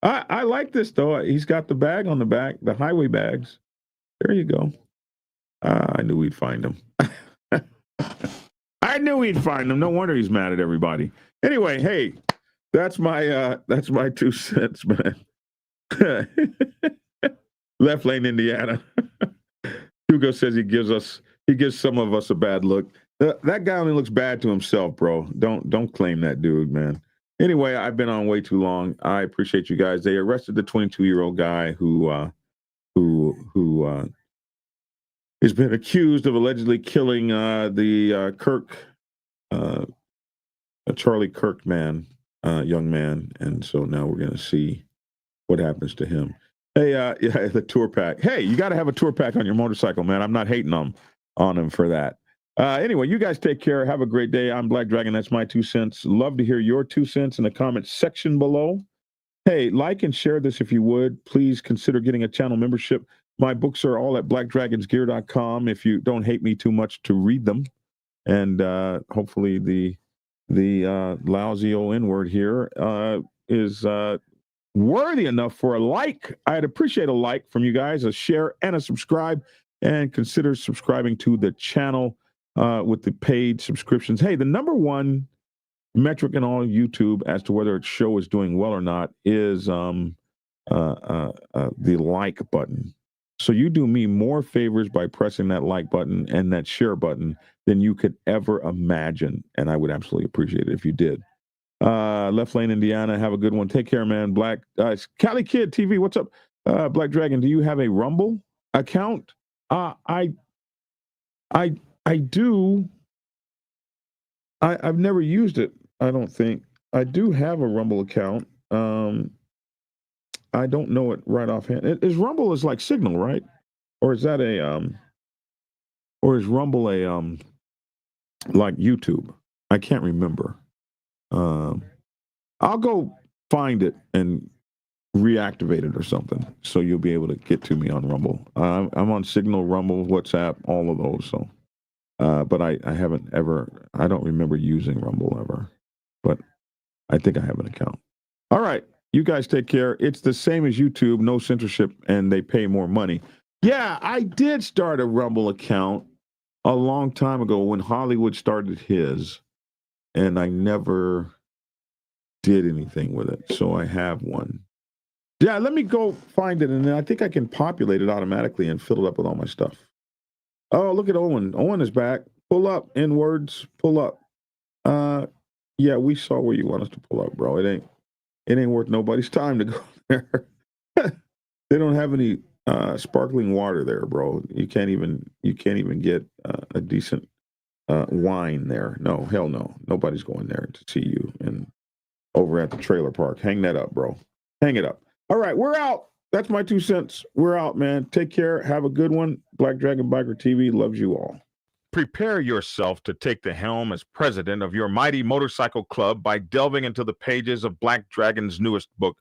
S1: I like this, though. He's got the bag on the back, the highway bags. There you go. I knew we'd find him. I knew we'd find him. No wonder he's mad at everybody. Anyway, hey, that's my 2 cents, man. Left lane, Indiana. Hugo says he gives some of us a bad look. That guy only looks bad to himself, bro. Don't claim that dude, man. Anyway, I've been on way too long. I appreciate you guys. They arrested the 22-year-old guy who has been accused of allegedly killing the Kirk, Charlie Kirk young man, and so now we're going to see what happens to him. Hey, yeah, the tour pack. Hey, you got to have a tour pack on your motorcycle, man. I'm not hating on him for that. Anyway, you guys take care. Have a great day. I'm Black Dragon. That's my 2 cents. Love to hear your 2 cents in the comments section below. Hey, like and share this if you would. Please consider getting a channel membership. My books are all at blackdragonsgear.com if you don't hate me too much to read them. And hopefully the lousy old N-word here is worthy enough for a like. I'd appreciate a like from you guys, a share, and a subscribe. And consider subscribing to the channel with the paid subscriptions. Hey, the number one metric in all of YouTube as to whether its show is doing well or not is the like button. So you do me more favors by pressing that like button and that share button than you could ever imagine. And I would absolutely appreciate it if you did. Left Lane, Indiana. Have a good one. Take care, man. Black Cali Kid TV. What's up? Black Dragon, do you have a Rumble account? I do. I've never used it. I don't think. I do have a Rumble account. I don't know it right offhand. Is Rumble is like Signal, right? Or is that or is Rumble a like YouTube? I can't remember. I'll go find it and reactivate it or something, so you'll be able to get to me on Rumble. I'm on Signal, Rumble, WhatsApp, all of those. So, but I haven't ever. I don't remember using Rumble ever, but I think I have an account. All right, you guys take care. It's the same as YouTube, no censorship, and they pay more money. Yeah, I did start a Rumble account a long time ago when Hollywood started his, and I never did anything with it. So I have one. Yeah, let me go find it, and then I think I can populate it automatically and fill it up with all my stuff. Oh, look at Owen. Owen is back. Pull up, N-words, pull up. Yeah, we saw where you want us to pull up, bro. It ain't worth nobody's time to go there. They don't have any sparkling water there, bro. You can't even get a decent wine there. No, hell no. Nobody's going there to see you. And over at the trailer park. Hang that up, bro. Hang it up. All right, we're out. That's my 2 cents. We're out, man. Take care. Have a good one. Black Dragon Biker TV loves you all. Prepare yourself to take the helm as president of your mighty motorcycle club by delving into the pages of Black Dragon's newest book,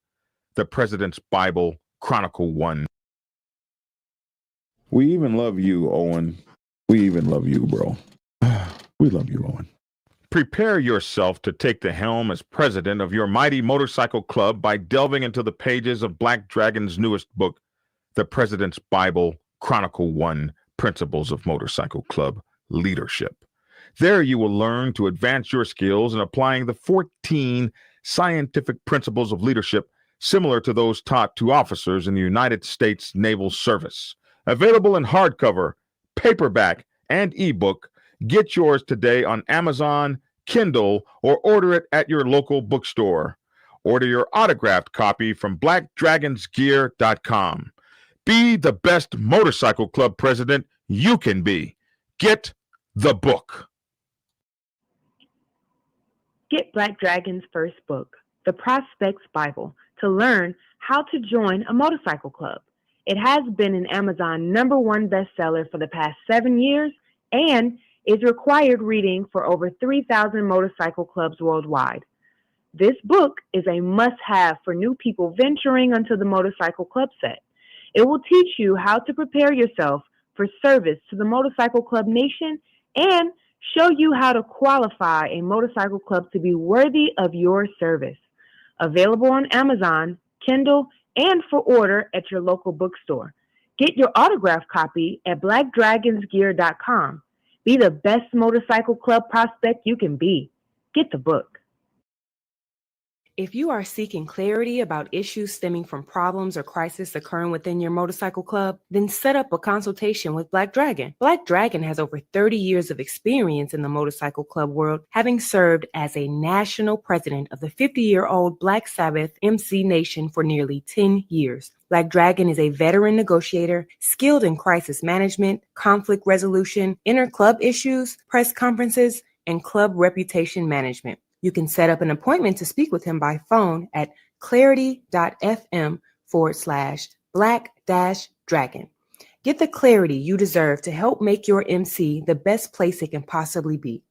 S1: The President's Bible, Chronicle 1. We even love you, Owen. We even love you, bro. We love you, Owen. Prepare yourself to take the helm as president of your mighty motorcycle club by delving into the pages of Black Dragon's newest book, The President's Bible, Chronicle 1, Principles of Motorcycle Club Leadership. There you will learn to advance your skills in applying the 14 scientific principles of leadership similar to those taught to officers in the United States Naval Service. Available in hardcover, paperback, and ebook. Get yours today on Amazon, Kindle, or order it at your local bookstore. Order your autographed copy from blackdragonsgear.com. Be the best motorcycle club president you can be. Get the book.
S5: Get Black Dragon's first book, The Prospect's Bible, to learn how to join a motorcycle club. It has been an Amazon #1 bestseller for the past 7 years and is required reading for over 3,000 motorcycle clubs worldwide. This book is a must-have for new people venturing onto the motorcycle club set. It will teach you how to prepare yourself for service to the motorcycle club nation and show you how to qualify a motorcycle club to be worthy of your service. Available on Amazon, Kindle, and for order at your local bookstore. Get your autographed copy at blackdragonsgear.com. Be the best motorcycle club prospect you can be. Get the book. If you are seeking clarity about issues stemming from problems or crises occurring within your motorcycle club, then set up a consultation with Black Dragon. Black Dragon has over 30 years of experience in the motorcycle club world, having served as a national president of the 50-year-old Black Sabbath MC Nation for nearly 10 years. Black Dragon is a veteran negotiator, skilled in crisis management, conflict resolution, inter-club issues, press conferences, and club reputation management. You can set up an appointment to speak with him by phone at clarity.fm/Black
S6: Black-Dragon. Get the clarity you deserve to help make your MC the best place it can possibly be.